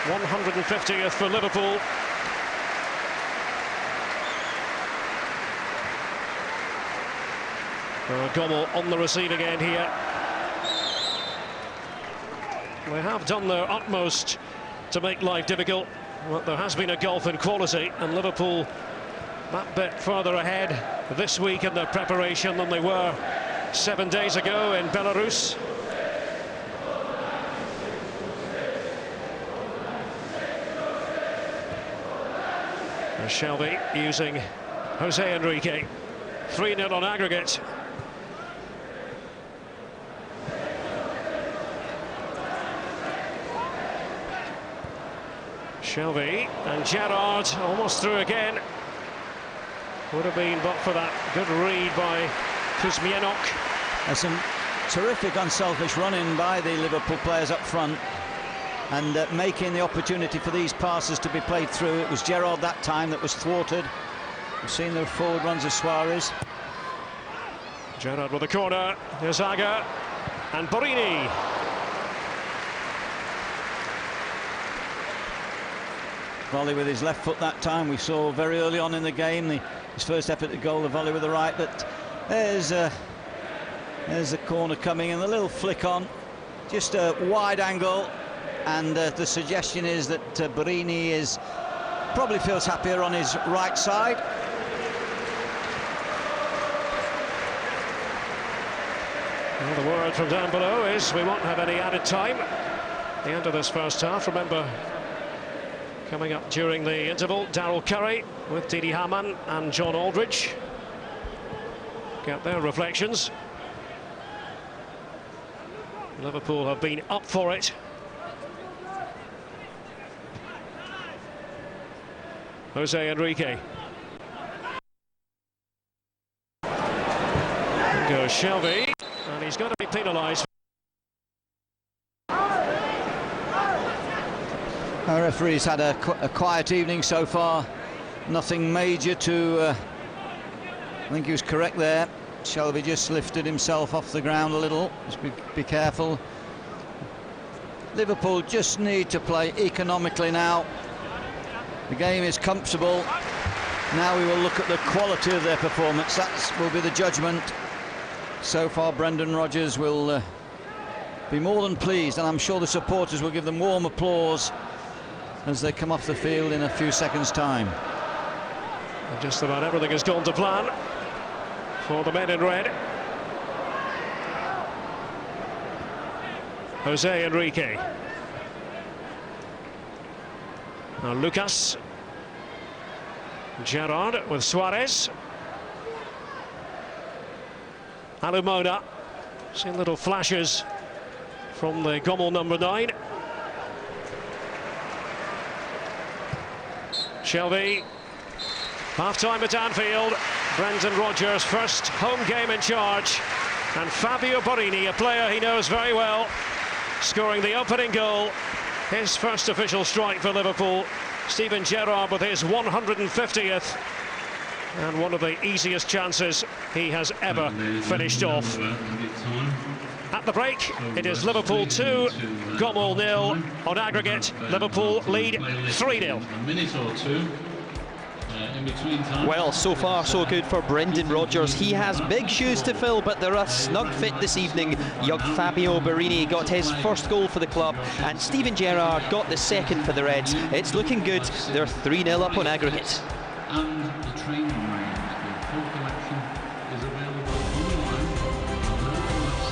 150th for Liverpool. Gomel on the receiving end here. They have done their utmost to make life difficult, but there has been a gulf in quality, and Liverpool that bit further ahead this week in their preparation than they were 7 days ago in Belarus. Shelvey using Jose Enrique. 3-0 on aggregate. Shelvey and Gerrard almost through again. Would have been but for that good read by Kuzmianok. There's some terrific unselfish running by the Liverpool players up front and making the opportunity for these passes to be played through. It was Gerrard that time that was thwarted. We've seen the forward runs of Suarez. Gerrard with the corner. Here's Aga and Borini. Volley with his left foot that time. We saw very early on in the game his first effort at goal, the volley with the right. But there's the corner coming and the little flick on, just a wide angle, and the suggestion is that Borini probably feels happier on his right side. Well, the word from down below is we won't have any added time. The end of this first half. Remember, coming up during the interval, Darryl Curry with Didi Hamann and John Aldridge. Get their reflections. Liverpool have been up for it. Jose Enrique. Goes Shelvey, and he's going to be penalised. Our referee's had a quiet evening so far. Nothing major to... I think he was correct there. Shelvey just lifted himself off the ground a little. Just be careful. Liverpool just need to play economically now. The game is comfortable. Now we will look at the quality of their performance. That will be the judgment. So far, Brendan Rodgers will be more than pleased, and I'm sure the supporters will give them warm applause as they come off the field in a few seconds' time. And just about everything has gone to plan for the men in red. Jose Enrique. Now Lucas. Gerrard with Suarez. Alumona. Seen little flashes from the Gomel number 9. Shelvey. Half-time at Anfield. Brendan Rodgers' first home game in charge. And Fabio Borini, a player he knows very well, scoring the opening goal. His first official strike for Liverpool. Steven Gerrard with his 150th. And one of the easiest chances he has ever finished off. At the break, it is Liverpool 2, Gomel 0 on aggregate. Liverpool lead 3-0. A minute or two. In between time. Well, so far so good for Brendan Rodgers. He has big shoes to fill, but they're a snug fit this evening. Young Fabio Borini got his first goal for the club, and Steven Gerrard got the second for the Reds. It's looking good. They're 3-0 up on aggregate. And the training round. The full collection is available online on Liverpool FC.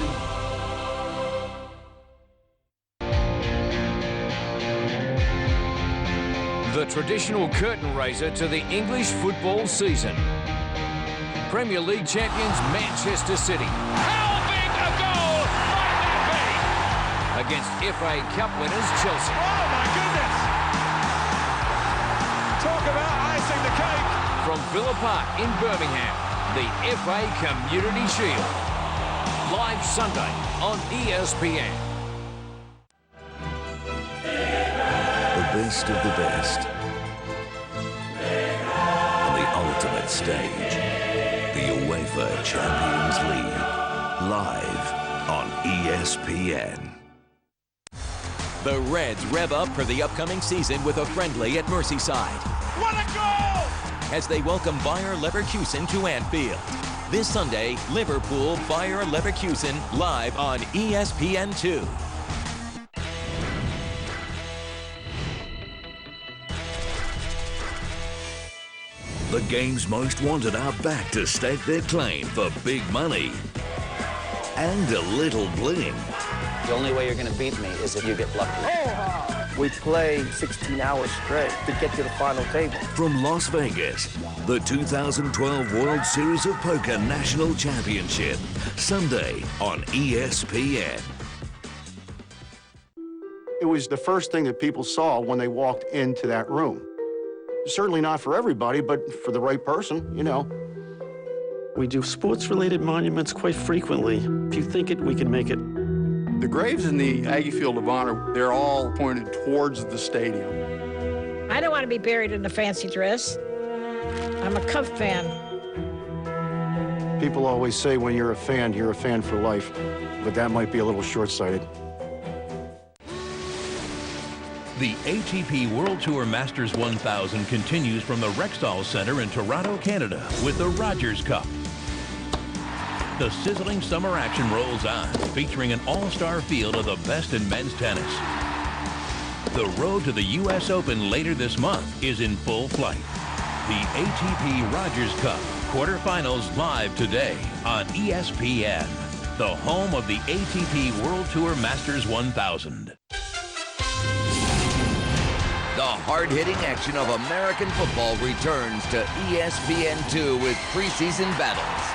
The traditional curtain raiser to the English football season. Premier League champions Manchester City. How big a goal might that be? Against FA Cup winners Chelsea. Oh my goodness! Talk about icing the cake. From Villa Park in Birmingham, the FA Community Shield. Live Sunday on ESPN. The best of the best. On the ultimate stage, the UEFA Champions League, live on ESPN. The Reds rev up for the upcoming season with a friendly at Merseyside. What a goal! As they welcome Bayer Leverkusen to Anfield. This Sunday, Liverpool, Bayer Leverkusen, live on ESPN2. The game's most wanted are back to stake their claim for big money and a little bling. The only way you're going to beat me is if you get lucky. We play 16 hours straight to get to the final table. From Las Vegas, the 2012 World Series of Poker National Championship, Sunday on ESPN. It was the first thing that people saw when they walked into that room. Certainly not for everybody, but for the right person, you know. We do sports-related monuments quite frequently. If you think it, we can make it. The graves in the Aggie Field of Honor, they're all pointed towards the stadium. I don't want to be buried in a fancy dress. I'm a Cub fan. People always say when you're a fan for life, but that might be a little short-sighted. The ATP World Tour Masters 1000 continues from the Rexall Center in Toronto, Canada, with the Rogers Cup. The sizzling summer action rolls on, featuring an all-star field of the best in men's tennis. The road to the U.S. Open later this month is in full flight. The ATP Rogers Cup quarterfinals live today on ESPN, the home of the ATP World Tour Masters 1000. The hard-hitting action of American football returns to ESPN2 with preseason battles.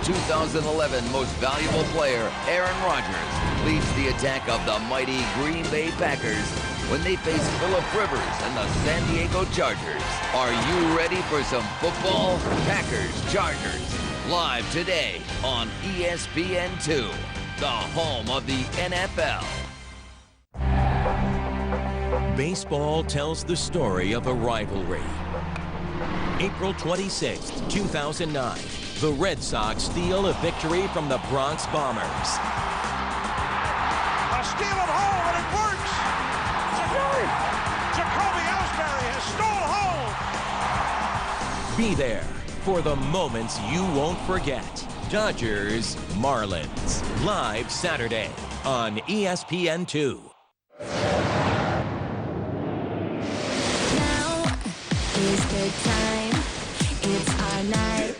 2011 Most Valuable Player Aaron Rodgers leads the attack of the mighty Green Bay Packers when they face Phillip Rivers and the San Diego Chargers. Are you ready for some football? Packers-Chargers, live today on ESPN2, the home of the NFL. Baseball tells the story of a rivalry. April 26, 2009, the Red Sox steal a victory from the Bronx Bombers. A steal at home, and it works! Jacoby Ellsbury has stole home! Be there for the moments you won't forget. Dodgers, Marlins, live Saturday on ESPN2. It's good time, it's our night.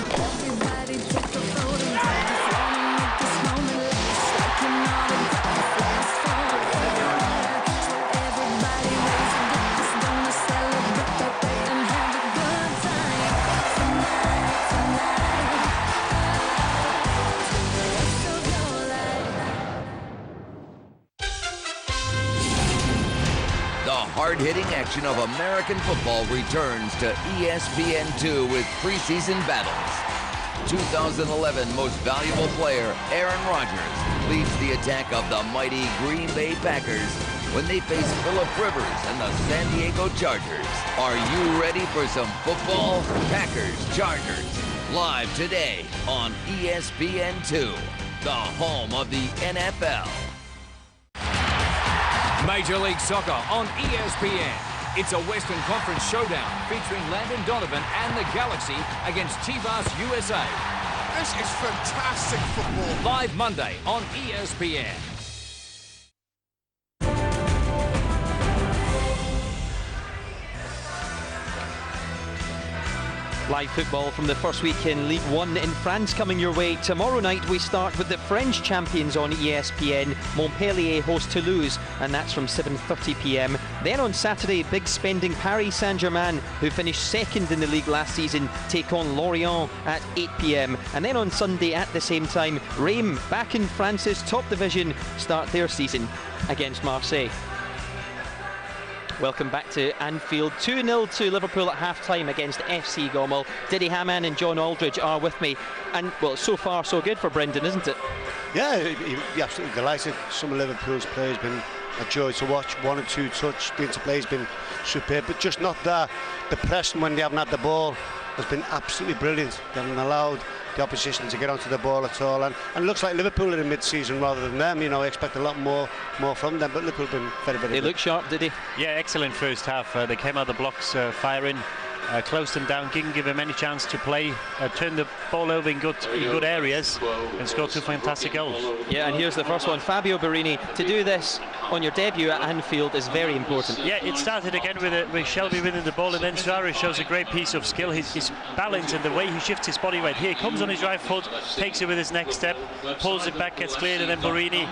Everybody take a photo, make this moment last. Like you know it lasts forever. So everybody raise a glass, gonna celebrate and have a good time. Tonight, for the rest of your life. The hard-hitting action of American football returns to ESPN2 with preseason battles. 2011 Most Valuable Player Aaron Rodgers leads the attack of the mighty Green Bay Packers when they face Phillip Rivers and the San Diego Chargers. Are you ready for some football? Packers-Chargers, live today on ESPN2, the home of the NFL. Major League Soccer on ESPN. It's a Western Conference showdown featuring Landon Donovan and the Galaxy against Chivas USA. This is fantastic football. Live Monday on ESPN. Live football from the first week in League One in France coming your way. Tomorrow night we start with the French champions on ESPN. Montpellier host Toulouse, and that's from 7:30 p.m. Then on Saturday, big spending Paris Saint-Germain, who finished second in the league last season, take on Lorient at 8 p.m. And then on Sunday at the same time, Reims, back in France's top division, start their season against Marseille. Welcome back to Anfield. 2-0 to Liverpool at half-time against FC Gomel. Diddy Hamann and John Aldridge are with me. And, well, so far so good for Brendan, isn't it? Yeah, he's absolutely delighted. Some of Liverpool's players have been a joy to watch. 1 and 2 touch, the interplay has been superb, but just not the pressing when they haven't had the ball has been absolutely brilliant. They haven't allowed the opposition to get onto the ball at all, and it looks like Liverpool are in mid-season rather than them. You know, I expect a lot more from them, but Liverpool have been very, very good. They look sharp, did they? Yeah, excellent first half. They came out of the blocks firing, closed them down, didn't give them any chance to play, turned the ball over in good areas and scored 2 fantastic goals. Yeah, and here's the first one. Fabio Borini, to do this on your debut at Anfield is very important. Yeah, it started again with Shelby winning the ball, and then Suarez shows a great piece of skill. His balance and the way he shifts his body weight. Here he comes on his right foot, takes it with his next step, pulls it back, gets cleared, and then Borini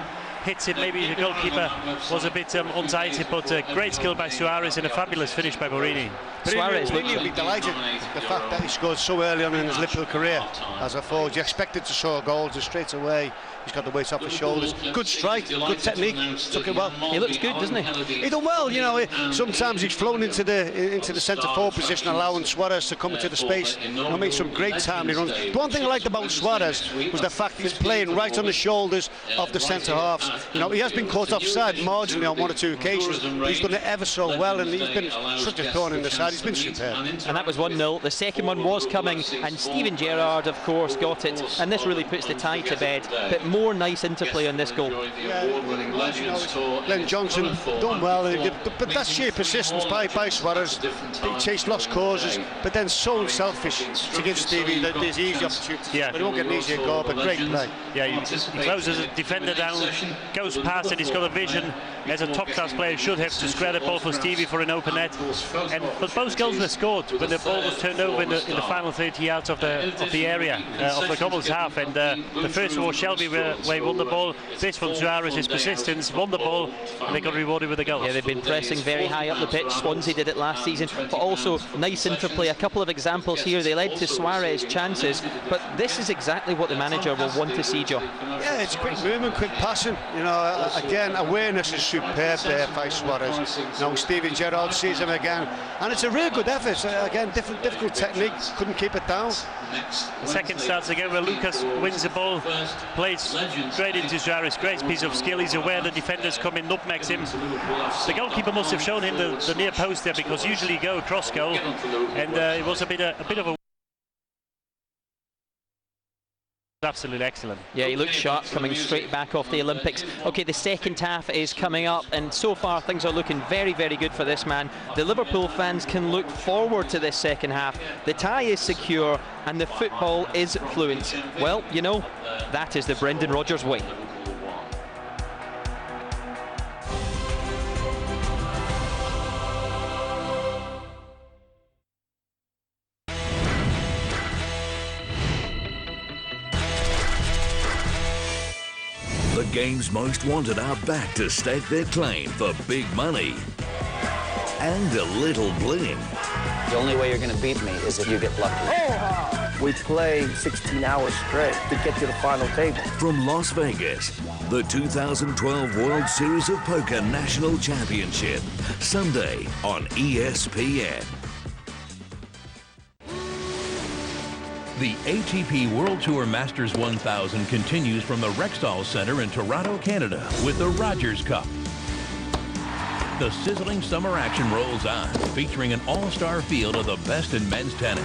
hits it. Maybe the goalkeeper was a bit unsighted, but great skill by Suarez and a fabulous finish by Borini. Suarez will be delighted the fact that he scored so early on in his Liverpool career as a forward. You expected to score goals, and straight away he's got the weight off his shoulders. Good strike, good technique, took it well. He looks good, doesn't he? He done well, you know. Sometimes he's flown into the centre forward position, allowing Suarez to come into the space. I made some great timely runs. The one thing I liked about Suarez was the fact he's playing right on the shoulders of the centre halves. You know, he has been caught offside marginally on 1 or 2 occasions, but he's done it ever so well, and he's been such a thorn in the side. He's been superb. And that was 1-0. The second one was coming, and Steven Gerrard, of course, got it. And this really puts the tie to bed. But more nice interplay on this goal. Glenn Johnson done well, but that's sheer persistence by Suarez. He chased lost causes, but then so selfish to give Stevie these easy opportunities. Yeah, but he won't get an easier goal, but great play. Yeah, he closes a defender down, goes past it. He's got a vision as a top-class player should have to square the ball for Stevie for an open net. But both goals were scored when the ball was turned over in the final 30 yards of the area of the Gomel's half. And the first of all, Shelby where he won the ball. This from Suarez, his persistence, won the ball, and they got rewarded with a goal. Yeah, they've been pressing very high up the pitch. Swansea did it last season, but also nice interplay. A couple of examples here. They led to Suarez chances, but this is exactly what the manager will want to see, Joe. Yeah, it's quick movement, quick passing. You know, again, awareness is superb there by Suarez. Now Steven Gerrard sees him again, and it's a real good effort. Again, difficult technique, couldn't keep it down. The second starts again where Lucas wins the ball, plays straight into Suarez. Great piece of skill. He's aware the defenders come in, nutmegs him. The goalkeeper must have shown him the near post there, because usually you go cross goal, and it was a bit of a absolutely excellent. Yeah, he looks sharp coming straight back off the Olympics. Okay, the second half is coming up, and so far things are looking very, very good for this man. The Liverpool fans can look forward to this second half. The tie is secure and the football is fluent. Well, you know, that is the Brendan Rodgers way. The game's most wanted are back to stake their claim for big money and a little bling. The only way you're going to beat me is if you get lucky. We play 16 hours straight to get to the final table. From Las Vegas, the 2012 World Series of Poker National Championship, Sunday on ESPN. The ATP World Tour Masters 1000 continues from the Rexall Center in Toronto, Canada, with the Rogers Cup. The sizzling summer action rolls on, featuring an all-star field of the best in men's tennis.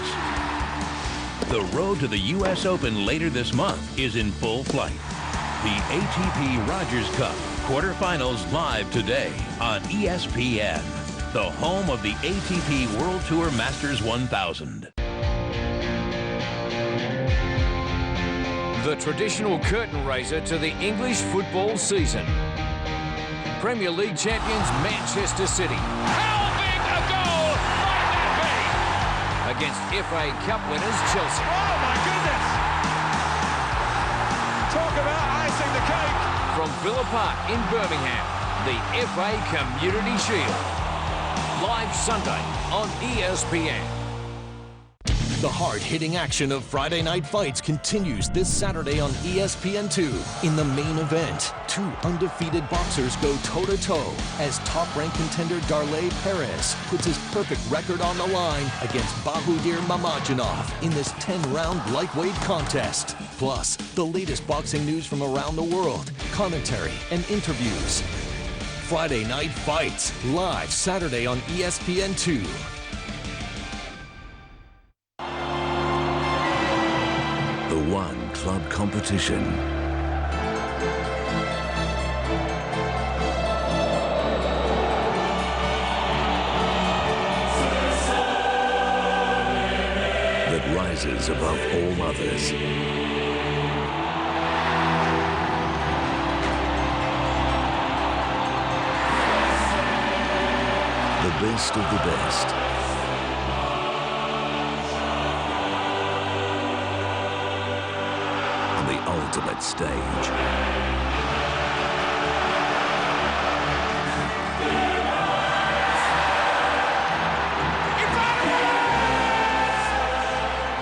The road to the U.S. Open later this month is in full flight. The ATP Rogers Cup quarterfinals live today on ESPN, the home of the ATP World Tour Masters 1000. The traditional curtain raiser to the English football season. Premier League champions Manchester City. How big a goal might that be? Against FA Cup winners Chelsea. Oh my goodness! Talk about icing the cake. From Villa Park in Birmingham, the FA Community Shield. Live Sunday on ESPN. The hard-hitting action of Friday night fights continues this Saturday on ESPN2. In the main event, two undefeated boxers go toe-to-toe as top-ranked contender Darley Perez puts his perfect record on the line against Bahudir Mamajinov in this 10-round lightweight contest. Plus, the latest boxing news from around the world, commentary, and interviews. Friday Night Fights, live Saturday on ESPN2. The one club competition. That rises above all others. The best of the best. The ultimate stage.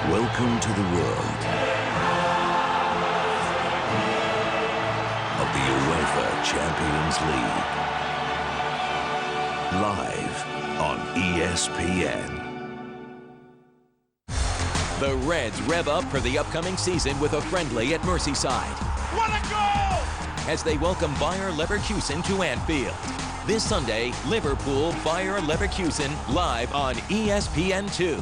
Welcome to the world of the UEFA Champions League. Live on ESPN. The Reds rev up for the upcoming season with a friendly at Merseyside. What a goal! As they welcome Bayer Leverkusen to Anfield. This Sunday, Liverpool, Bayer Leverkusen, live on ESPN2.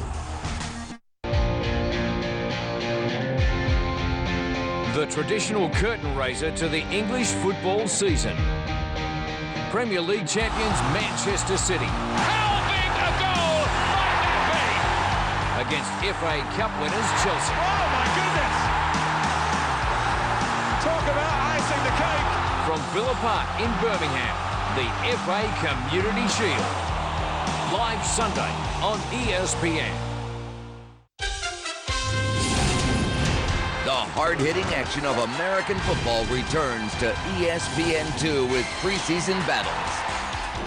The traditional curtain raiser to the English football season. Premier League champions Manchester City. How big a goal might that be? Against FA Cup winners Chelsea. Oh my goodness! Talk about icing the cake. From Villa Park in Birmingham, the FA Community Shield. Live Sunday on ESPN. The hard-hitting action of American football returns to ESPN2 with preseason battles.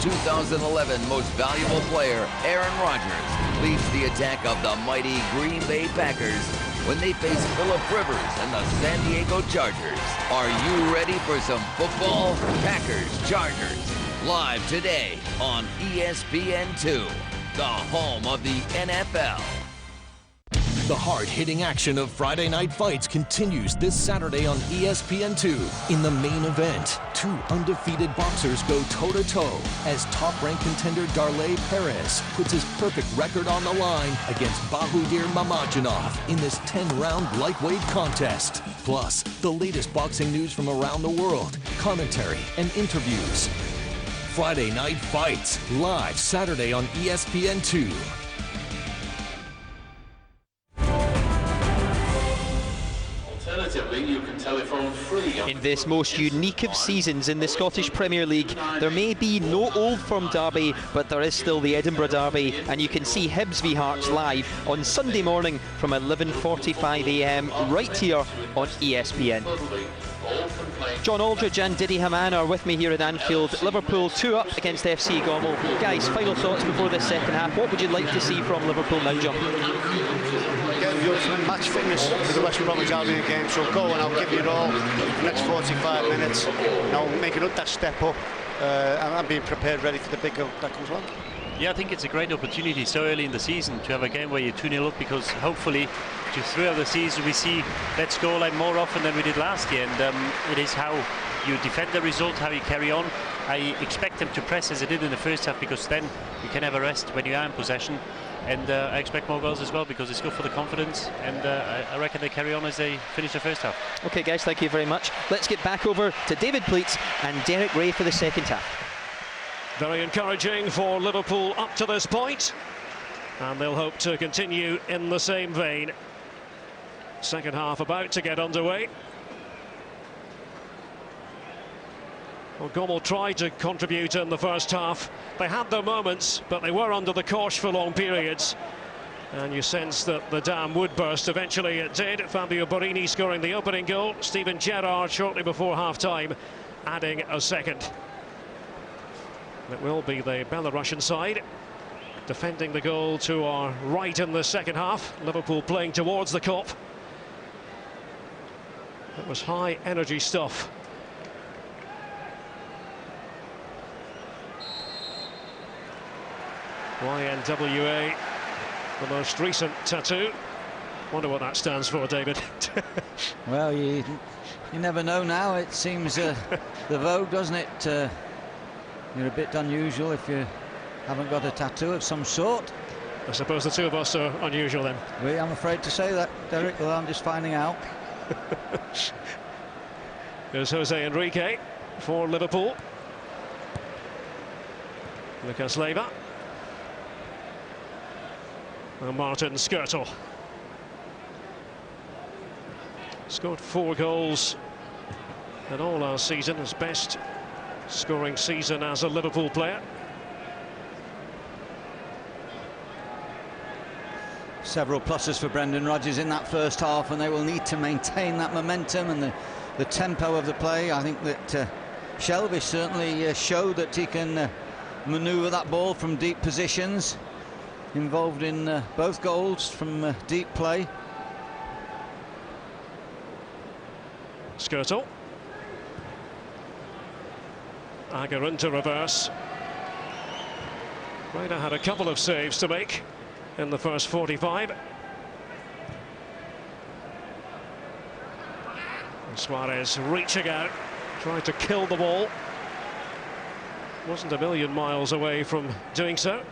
2011 Most Valuable Player Aaron Rodgers leads the attack of the mighty Green Bay Packers when they face Phillip Rivers and the San Diego Chargers. Are you ready for some football? Packers, Chargers, live today on ESPN2, the home of the NFL. The hard-hitting action of Friday Night Fights continues this Saturday on ESPN2. In the main event, two undefeated boxers go toe-to-toe as top-ranked contender Darley Perez puts his perfect record on the line against Bahudir Mamajinov in this 10-round lightweight contest. Plus, the latest boxing news from around the world, commentary, and interviews. Friday Night Fights, live Saturday on ESPN2. Alternatively, you can telephone free. In this most unique of seasons in the Scottish Premier League, there may be no Old Firm derby, but there is still the Edinburgh derby, and you can see Hibs v Hearts live on Sunday morning from 11:45 a.m. right here on ESPN. John Aldridge and Didi Hamann are with me here at Anfield. Liverpool 2-up against FC Gomel. Guys, final thoughts before this second half. What would you like to see from Liverpool now, John? Get the ultimate match fitness for the West Bromwich Albion game, so go and I'll give you it all the next 45 minutes. Now making up that step up and being prepared, ready for the big goal that comes along. Yeah, I think it's a great opportunity so early in the season to have a game where you're 2-0 up, because hopefully throughout the season we see that scoreline more often than we did last year, and it is how you defend the result, how you carry on. I expect them to press as they did in the first half, because then you can have a rest when you are in possession, and I expect more goals as well, because it's good for the confidence, and I reckon they carry on as they finish the first half. Okay guys, thank you very much. Let's get back over to David Pleats and Derek Ray for the second half. Very encouraging for Liverpool up to this point, and they'll hope to continue in the same vein. Second half about to get underway. Well, Gomel tried to contribute in the first half. They had their moments, but they were under the cosh for long periods. And you sense that the dam would burst. Eventually it did. Fabio Borini scoring the opening goal. Steven Gerrard shortly before half-time adding a second. It will be the Belarusian side defending the goal to our right in the second half. Liverpool playing towards the Kop. It was high energy stuff. YNWA, the most recent tattoo. Wonder what that stands for, David. Well, you never know now. It seems the vogue, doesn't it? You're a bit unusual if you haven't got a tattoo of some sort. I suppose the two of us are unusual then. I'm afraid to say that, Derek, well, I'm just finding out. There's Jose Enrique for Liverpool. Lucas Leiva. And Martin Skrtel. Scored 4 goals in all last season, his best scoring season as a Liverpool player. Several pluses for Brendan Rodgers in that first half, and they will need to maintain that momentum and the tempo of the play. I think that Shelby certainly showed that he can manoeuvre that ball from deep positions, involved in both goals from deep play. Skrtel. Agger into reverse. Ryder had a couple of saves to make in the first 45. And Suarez reaching out, trying to kill the ball. Wasn't a million miles away from doing so.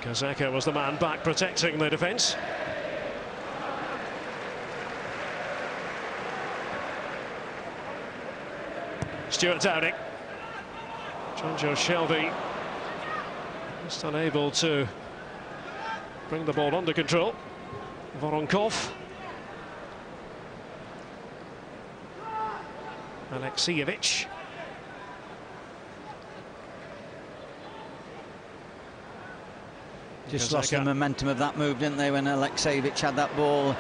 Kazaka was the man back protecting the defence. Stuart Downing. Jonjo Shelby just unable to bring the ball under control. Voronkov. Alexievich. Just lost the momentum of that move, didn't they, when Alexievich had that ball.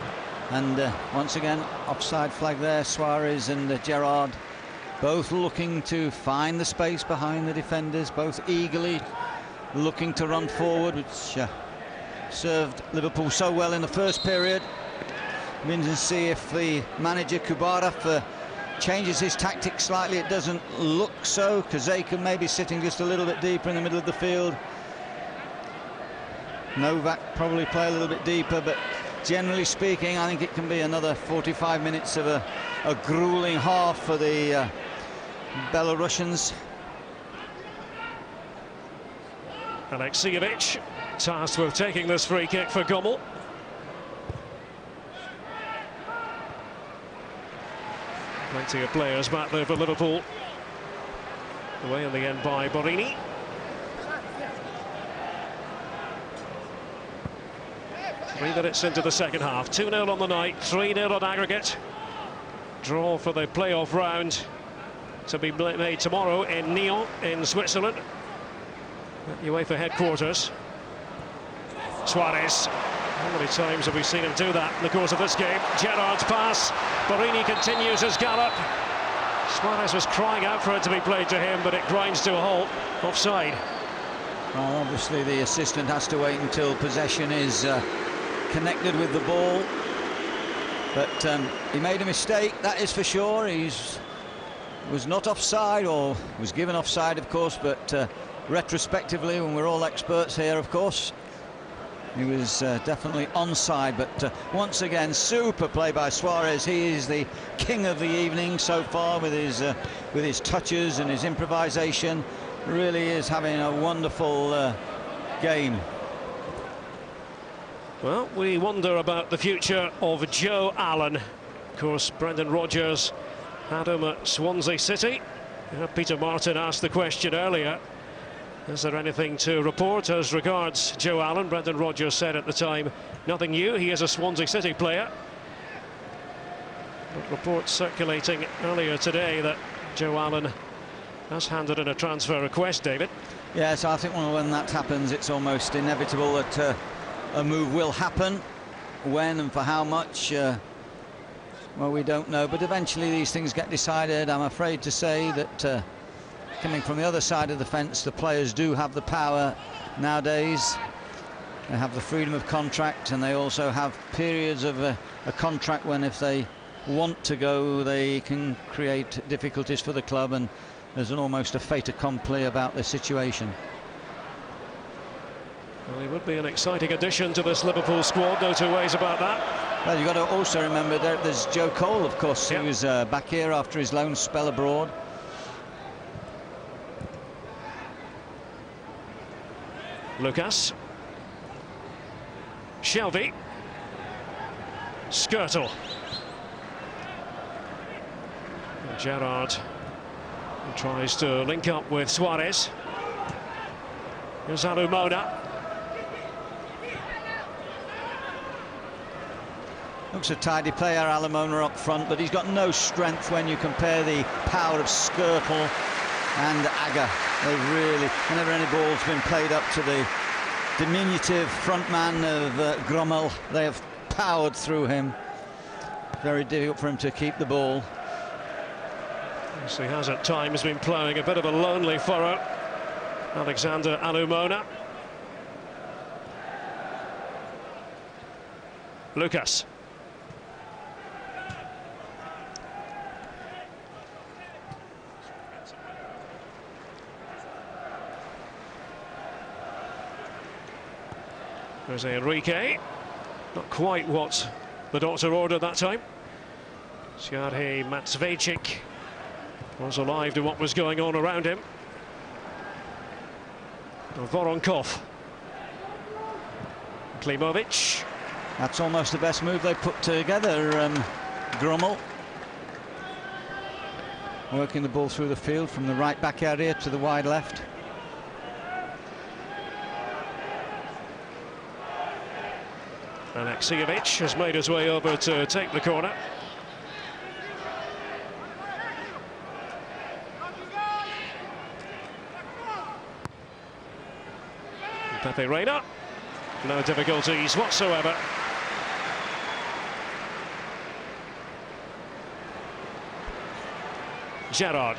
And once again, offside flag there. Suarez and Gerrard both looking to find the space behind the defenders, both eagerly looking to run forward, which served Liverpool so well in the first period. Means to see if the manager Kubarov changes his tactics slightly. It doesn't look so. Kazaka maybe sitting just a little bit deeper in the middle of the field. Novak probably play a little bit deeper, but generally speaking, I think it can be another 45 minutes of a grueling half for the Belarusians. Alexievich tasked with taking this free kick for Gomel. Plenty of players back there for Liverpool. Away in the end by Borini. Three minutes into the second half. 2-0 on the night, 3-0 on aggregate. Draw for the playoff round to be made tomorrow in Nyon in Switzerland at UEFA headquarters. Suarez. How many times have we seen him do that in the course of this game? Gerrard's pass. Borini continues his gallop. Suarez was crying out for it to be played to him, but it grinds to a halt. Offside. Well, obviously the assistant has to wait until possession is connected with the ball. But he made a mistake, that is for sure. Was not offside, or was given offside, of course, but retrospectively, when we're all experts here, of course, he was definitely onside. But once again, super play by Suarez. He is the king of the evening so far with his touches and his improvisation. Really is having a wonderful game. Well, we wonder about the future of Joe Allen. Of course, Brendan Rodgers had him at Swansea City. Peter Martin asked the question earlier, is there anything to report as regards Joe Allen? Brendan Rodgers said at the time, nothing new, he is a Swansea City player. But reports circulating earlier today that Joe Allen has handed in a transfer request, David. Yes, I think when that happens, it's almost inevitable that a move will happen. When and for how much, well, we don't know, but eventually these things get decided. I'm afraid to say that coming from the other side of the fence, the players do have the power nowadays. They have the freedom of contract, and they also have periods of a contract when, if they want to go, they can create difficulties for the club, and there's almost a fait accompli about the situation. Well, he would be an exciting addition to this Liverpool squad, no two ways about that. Well, you've got to also remember there's Joe Cole, of course, who was back here after his loan spell abroad. Lucas. Shelby. Skirtle. And Gerrard tries to link up with Suarez. Here's Alumona. Looks a tidy player, Alumona, up front, but he's got no strength when you compare the power of Skirtle and Agger. They really, whenever any ball's been played up to the diminutive front man of Gomel, they have powered through him. Very difficult for him to keep the ball. Yes, he has at times been ploughing a bit of a lonely furrow. Alexander Alumona. Lucas. There's Enrique. Not quite what the doctor ordered that time. Sjarhi Matvejcic was alive to what was going on around him. Voronkov. Klimovic. That's almost the best move they put together, Gomel. Working the ball through the field from the right back area to the wide left. Alexievich has made his way over to take the corner. Pepe Reina, no difficulties whatsoever. Gerrard.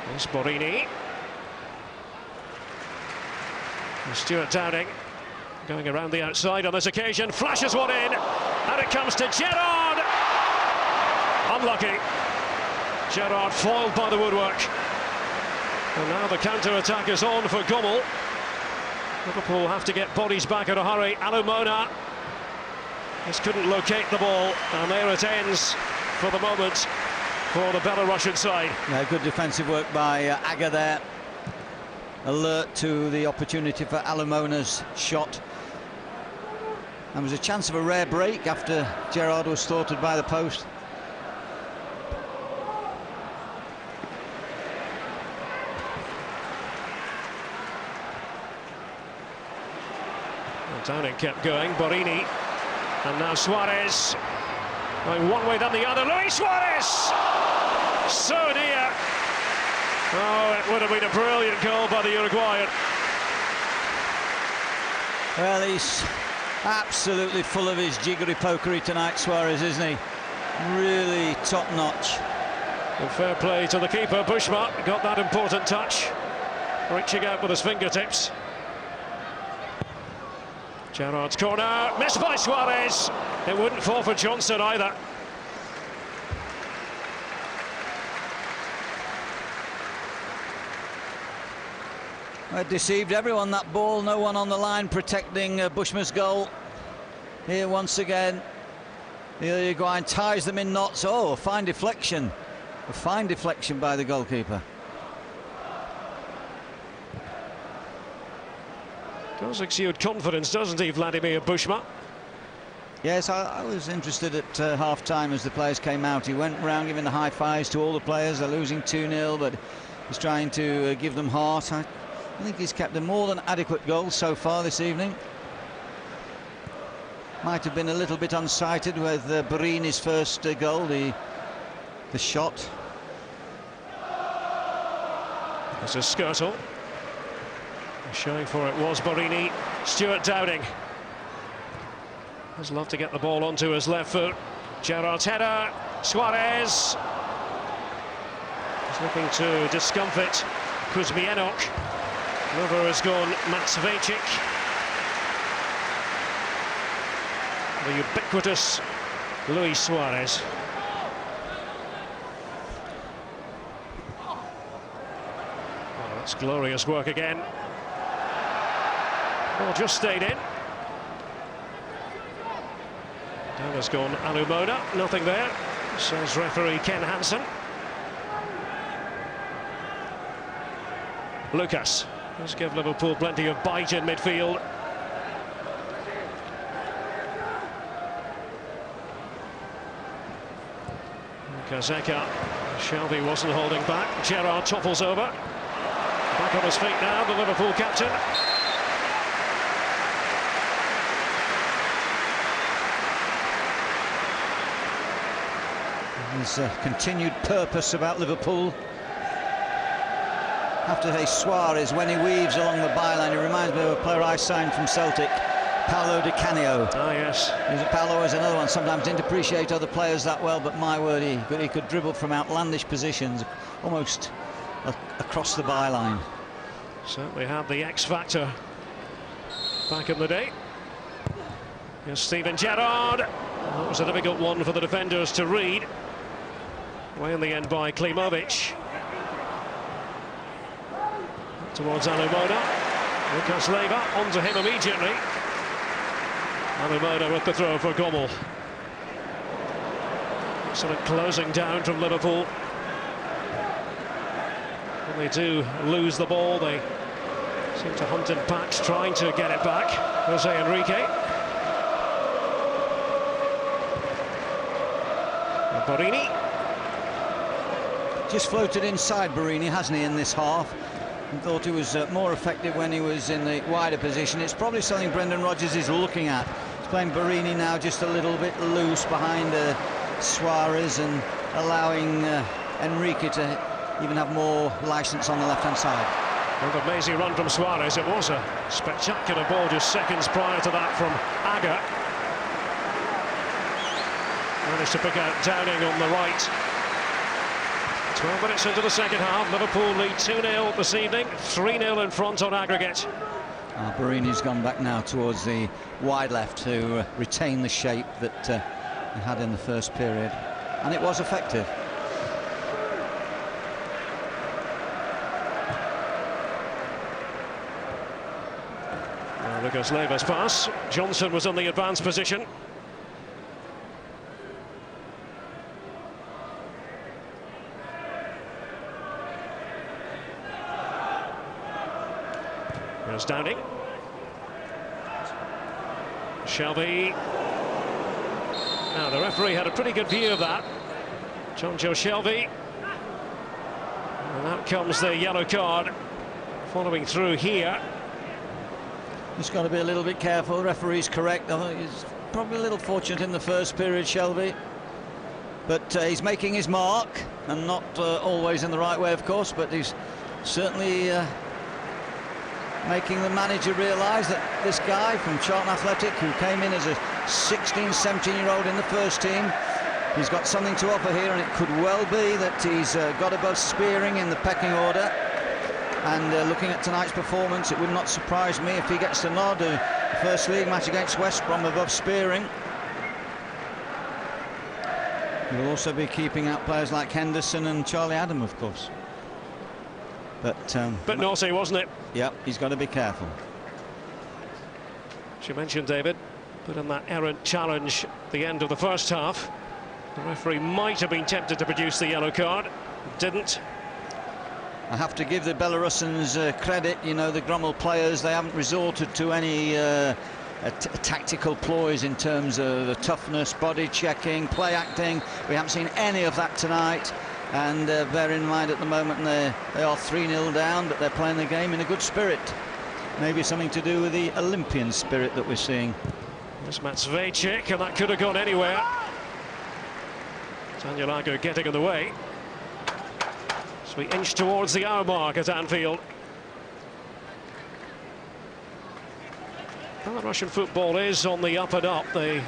There's Borini. And Stuart Downing going around the outside on this occasion, flashes one in, and it comes to Gerrard. Unlucky. Gerrard foiled by the woodwork. And now the counter-attack is on for Gomel. Liverpool have to get bodies back in a hurry. Alumona just couldn't locate the ball, and there it ends for the moment for the Belarusian side. Yeah, good defensive work by Agger there. Alert to the opportunity for Alumona's shot. There was a chance of a rare break after Gerrard was thwarted by the post. Downing kept going, Borini, and now Suarez, going one way then the other, Luis Suarez! So near! Oh, it would have been a brilliant goal by the Uruguayan. Well, he's absolutely full of his jiggery-pokery tonight, Suarez, isn't he? really top-notch. And fair play to the keeper. Bushma got that important touch, reaching out with his fingertips. Gerrard's corner, missed by Suarez. It wouldn't fall for Johnson either. It deceived everyone, that ball. No one on the line protecting Bushma's goal. Here once again, the Uruguayan ties them in knots. Oh, a fine deflection. A fine deflection by the goalkeeper. Does exude confidence, doesn't he, Vladimir Bushma? Yes, I was interested at half-time as the players came out. He went round giving the high fives to all the players. They're losing 2-0, but he's trying to give them heart. I think he's kept a more than adequate goal so far this evening. Might have been a little bit unsighted with Borini's first goal, the shot. There's a skirtle. Showing for it was Borini. Stuart Downing has loved to get the ball onto his left foot. Gerrard's header. Suarez is looking to discomfit Kuzmienok. Over has gone Matsvejcic. The ubiquitous Luis Suarez. Oh, that's glorious work again. Ball just stayed in. Down has gone Alumona. Nothing there, says referee Ken Hansen. Lucas. Let's give Liverpool plenty of bite in midfield. Kazeka. Shelby wasn't holding back. Gerrard topples over. Back on his feet now, the Liverpool captain. There's a continued purpose about Liverpool. Have to say Suarez, when he weaves along the byline, he reminds me of a player I signed from Celtic, Paolo Di Canio. Ah, yes. Paolo is another one. Sometimes didn't appreciate other players that well, but my word, he could dribble from outlandish positions, almost across the byline. Certainly had the X factor back in the day. Here's Steven Gerrard. That was a difficult one for the defenders to read. Away in the end by Klimovic. Towards Alumona. Lucas Leiva onto him immediately. Alumona with the throw for Gomel. Sort of closing down from Liverpool. When they do lose the ball, they seem to hunt in packs, trying to get it back. Jose Enrique. And Borini. Just floated inside Borini, hasn't he, in this half? And thought he was more effective when he was in the wider position. It's probably something Brendan Rodgers is looking at. He's playing Borini now just a little bit loose behind Suarez and allowing Enrique to even have more licence on the left-hand side. An amazing run from Suarez. It was a spectacular ball just seconds prior to that from Aga. Managed to pick out Downing on the right. 12 minutes into the second half, Liverpool lead 2-0 this evening, 3-0 in front on aggregate. Borini's gone back now towards the wide left to retain the shape that he had in the first period, and it was effective. Lucas Leiva's pass. Johnson was in the advanced position. There's Downing. Shelby. Now the referee had a pretty good view of that. John Joe Shelby. And out comes the yellow card. Following through here. Just got to be a little bit careful. The referee's correct. I think he's probably a little fortunate in the first period, Shelby. But he's making his mark, and not always in the right way, of course, but he's certainly making the manager realise that this guy from Charlton Athletic, who came in as a 16, 17-year-old in the first team, He's got something to offer here, and it could well be that he's got above Spearing in the pecking order. And looking at tonight's performance, it would not surprise me if he gets the nod. The first league match against West Brom above Spearing. He'll also be keeping out players like Henderson and Charlie Adam, of course. But naughty, wasn't it? Yeah, he's got to be careful. As you mentioned, David, but in that errant challenge at the end of the first half, the referee might have been tempted to produce the yellow card. Didn't. I have to give the Belarusans credit. You know, the Gomel players, they haven't resorted to any tactical ploys in terms of the toughness, body checking, play acting. We haven't seen any of that tonight. And bear in mind, at the moment they are 3-0 down, but they're playing the game in a good spirit. Maybe something to do with the Olympian spirit that we're seeing. There's Matvejcik, and that could have gone anywhere. Daniel Agger getting in the way. So we inch towards the hour mark at Anfield. Belarusian football is on the up and up. The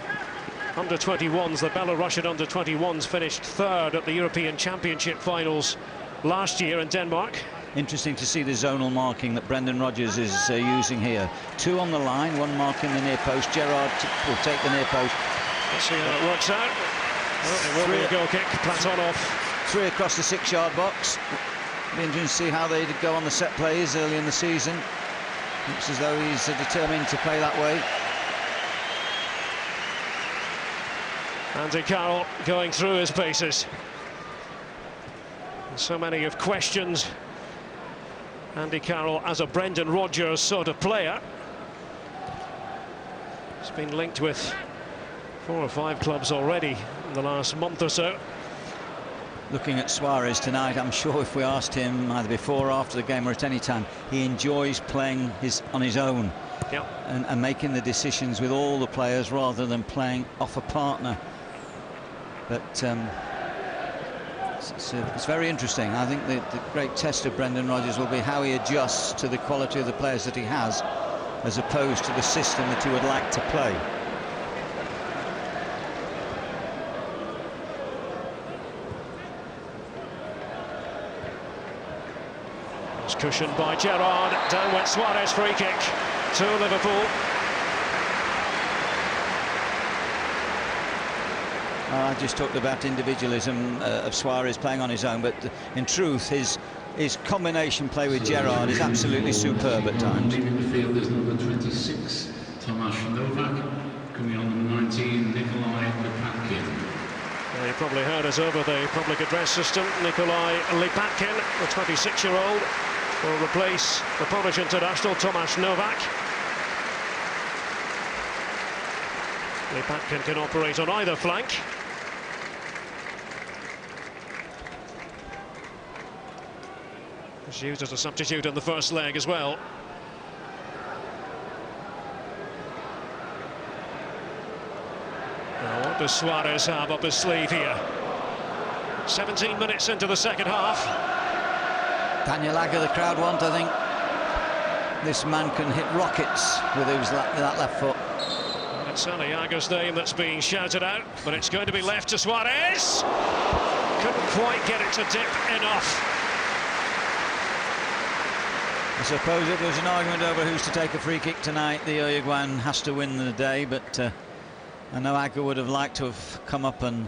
under-21s, the Belarusian under-21s, finished third at the European Championship finals last year in Denmark. Interesting to see the zonal marking that Brendan Rodgers is using here. 2 on the line, 1 marking the near post. Gerrard will take the near post. Let's see how it works out. Well, it will be a goal kick. Platonov. 3 across the 6-yard box. Be interesting to see how they go on the set plays early in the season. Looks as though he's determined to play that way. Andy Carroll going through his paces. And so many have questioned Andy Carroll as a Brendan Rodgers sort of player. He's been linked with 4 or 5 clubs already in the last month or so. Looking at Suarez tonight, I'm sure if we asked him either before or after the game or at any time, he enjoys playing on his own. Yep. And making the decisions with all the players rather than playing off a partner. But it's very interesting. I think the great test of Brendan Rodgers will be how he adjusts to the quality of the players that he has, as opposed to the system that he would like to play. It's cushioned by Gerrard. Down went Suarez, free kick to Liverpool. I just talked about individualism of Suarez playing on his own, but in truth his combination play with Gerrard is absolutely superb at times. In the field is number 26, Tomasz Novak. Coming on number 19, Nikolai Lipatkin. Well, you probably heard us over the public address system. Nikolai Lipatkin, the 26-year-old, will replace the Polish international Tomasz Novak. Lipatkin can operate on either flank. Was used as a substitute in the first leg as well. Now, what does Suarez have up his sleeve here? 17 minutes into the second half. Daniel Agger, the crowd want, I think. This man can hit rockets with that left foot. Well, it's only Agger's name that's being shouted out, but it's going to be left to Suarez. Couldn't quite get it to dip enough. I suppose if there's an argument over who's to take a free kick tonight, the Uruguayan has to win the day, but I know Agger would have liked to have come up and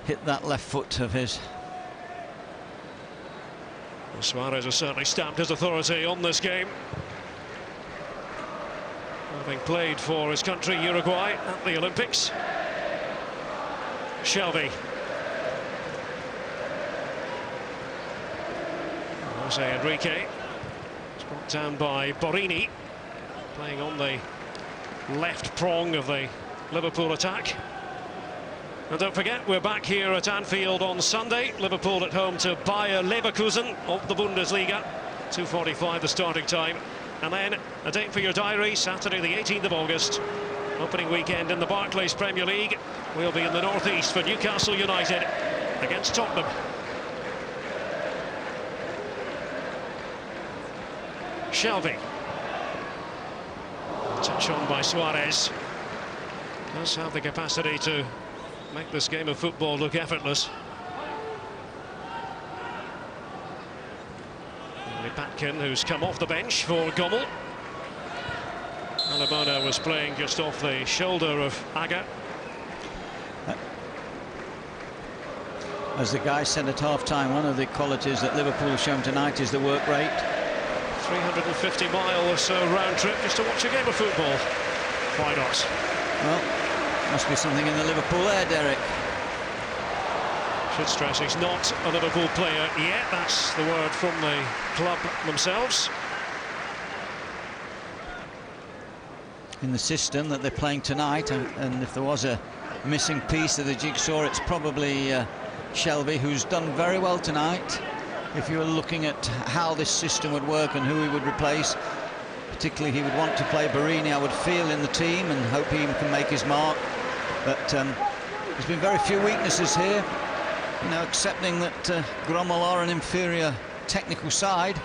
hit that left foot of his. Well, Suarez has certainly stamped his authority on this game, having played for his country, Uruguay, at the Olympics. Shelby. Jose Enrique. Brought down by Borini, playing on the left prong of the Liverpool attack. And don't forget, we're back here at Anfield on Sunday. Liverpool at home to Bayer Leverkusen of the Bundesliga. 2:45 the starting time. And then a date for your diary, Saturday the 18th of August. Opening weekend in the Barclays Premier League. We'll be in the northeast for Newcastle United against Tottenham. Shelby. Touch on by Suarez. Does have the capacity to make this game of football look effortless. Patkin, who's come off the bench for Gomel. Alamona was playing just off the shoulder of Aga. As the guy said at half-time, one of the qualities that Liverpool have shown tonight is the work rate. 350 mile or so round trip just to watch a game of football. Why not? Well, must be something in the Liverpool air, Derek. Should stress he's not a Liverpool player yet. That's the word from the club themselves. In the system that they're playing tonight, and if there was a missing piece of the jigsaw, it's probably Shelby, who's done very well tonight. If you were looking at how this system would work and who he would replace, particularly he would want to play Barini, I would feel, in the team, and hope he can make his mark. But there's been very few weaknesses here. You know, accepting that Gomel are an inferior technical side,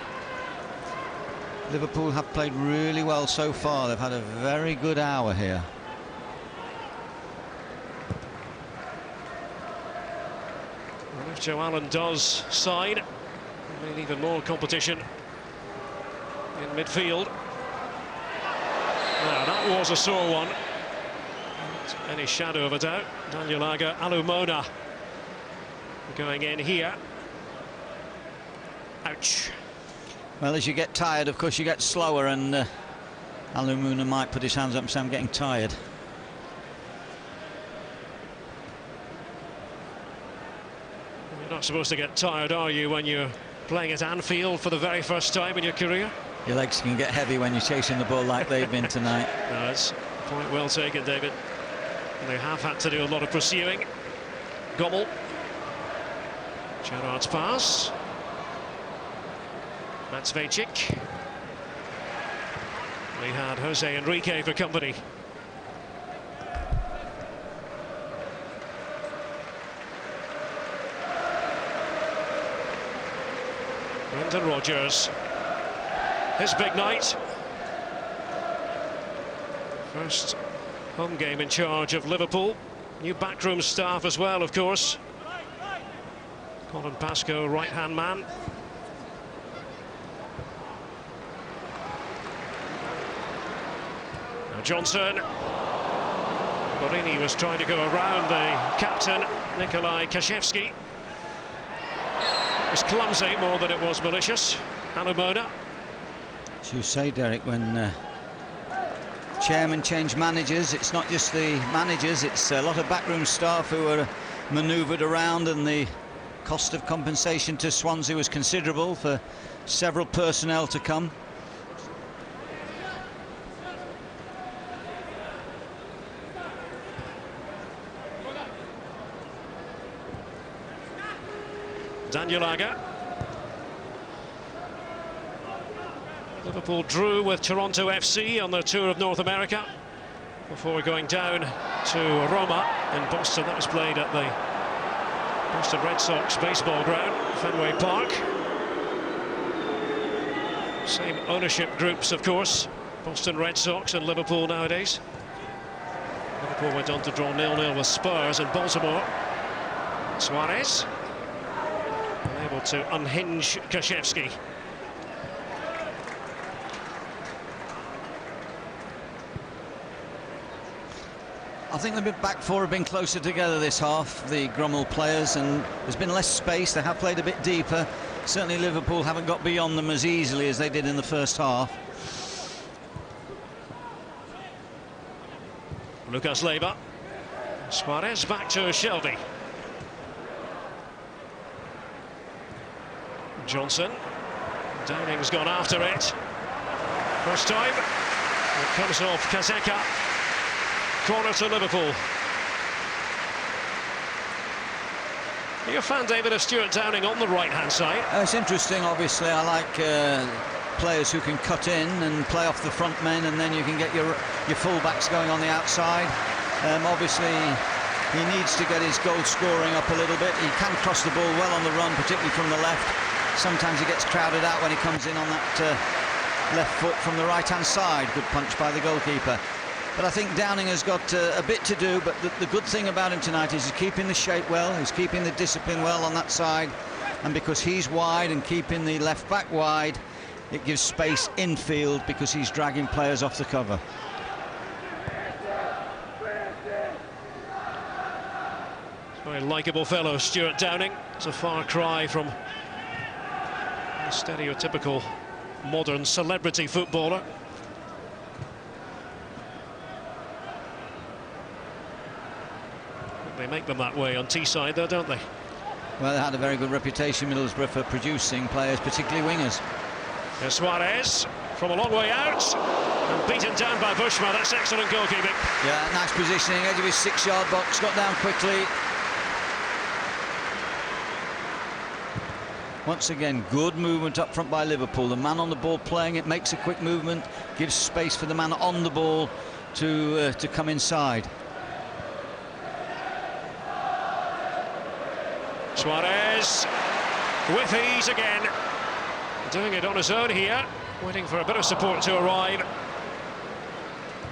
Liverpool have played really well so far. They've had a very good hour here. Well, if Joe Allen does sign, I mean, even more competition in midfield. Now, that was a sore one. Not any shadow of a doubt. Daniel Aga, Alumona going in here. Ouch. Well, as you get tired, of course, you get slower, and Alumuna might put his hands up and say, I'm getting tired. You're not supposed to get tired, are you, when you're playing at Anfield for the very first time in your career? Your legs can get heavy when you're chasing the ball like they've been tonight. No, that's point well taken, David. And they have had to do a lot of pursuing. Gomel. Gerrard's pass. Matsvejcic. We had Jose Enrique for company. Brendan Rodgers. His big night. First home game in charge of Liverpool. New backroom staff as well, of course. Colin Pascoe, right-hand man. Now Johnson. Barini was trying to go around the captain, Nikolai Kashevsky. It was clumsy more than it was malicious. Alumona. As you say, Derek, when chairman change managers, it's not just the managers, it's a lot of backroom staff who are manoeuvred around, and the cost of compensation to Swansea was considerable for several personnel to come. Daniel Aga. Liverpool drew with Toronto FC on their tour of North America before going down to Roma in Boston. That was played at the Boston Red Sox baseball ground, Fenway Park. Same ownership groups, of course, Boston Red Sox and Liverpool nowadays. Liverpool went on to draw 0-0 with Spurs in Baltimore. Suarez unable to unhinge Kashevsky. I think the back four have been closer together this half, the Gomel players, and there's been less space. They have played a bit deeper. Certainly Liverpool haven't got beyond them as easily as they did in the first half. Lucas Leiva. Suarez back to Shelby. Johnson. Downing's gone after it. First time. It comes off Kazeka. Corner to Liverpool. Are you a fan, David, of Stuart Downing on the right-hand side? It's interesting, obviously. I like players who can cut in and play off the front men, and then you can get your full-backs going on the outside. Obviously, he needs to get his goal scoring up a little bit. He can cross the ball well on the run, particularly from the left. Sometimes he gets crowded out when he comes in on that left foot from the right-hand side. Good punch by the goalkeeper. But I think Downing has got a bit to do, but the good thing about him tonight is he's keeping the shape well, he's keeping the discipline well on that side, and because he's wide and keeping the left back wide, it gives space infield because he's dragging players off the cover. Very likeable fellow, Stuart Downing. It's a far cry from a stereotypical modern celebrity footballer. They make them that way on Teesside, though, don't they? Well, they had a very good reputation, Middlesbrough, for producing players, particularly wingers. There's Suarez from a long way out and beaten down by Bushman. That's excellent goalkeeping. Yeah, nice positioning, edge of his 6-yard box, got down quickly. Once again, good movement up front by Liverpool. The man on the ball playing it makes a quick movement, gives space for the man on the ball to come inside. Suarez with ease again, doing it on his own here, waiting for a bit of support to arrive.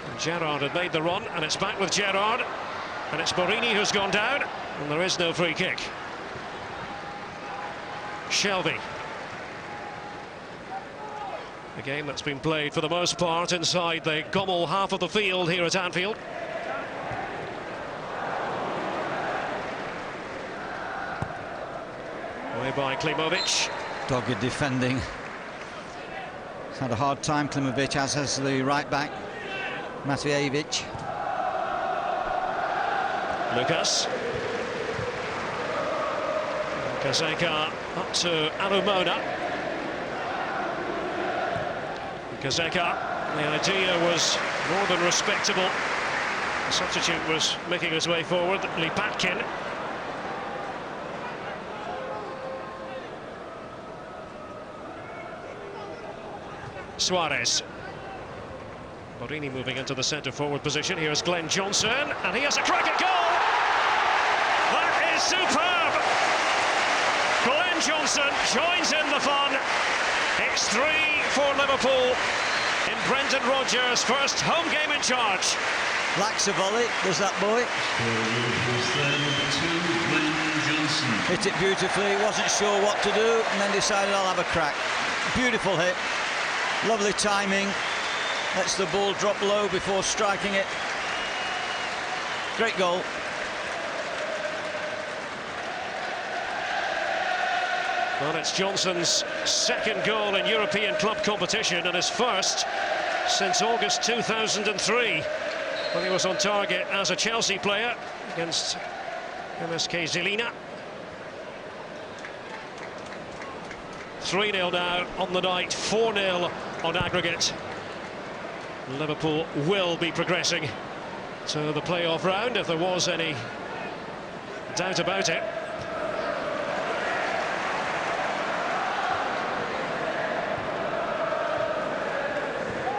And Gerrard had made the run, and it's back with Gerrard, and it's Borini who's gone down, and there is no free kick. Shelby. A game that's been played for the most part inside the Gomel half of the field here at Anfield. Away by Klimovic. Dogged defending. He's had a hard time, Klimovic, as has the right back, Matvejevic. Lucas. Kazeka up to Alumona. Kazeka, the idea was more than respectable. The substitute was making his way forward. Lipatkin. Suarez. Borini moving into the centre forward position. Here's Glenn Johnson, and he has a crack at goal. That is superb. Glenn Johnson joins in the fun. It's 3 for Liverpool in Brendan Rodgers' first home game in charge. Lacks a volley, does that boy? Hit it beautifully, wasn't sure what to do, and then decided I'll have a crack. Beautiful hit, lovely timing. Lets the ball drop low before striking it. Great goal. Well, it's Johnson's second goal in European club competition and his first since August 2003, when he was on target as a Chelsea player against MSK Žilina. 3-0 now on the night, 4-0 on aggregate. Liverpool will be progressing to the playoff round if there was any doubt about it.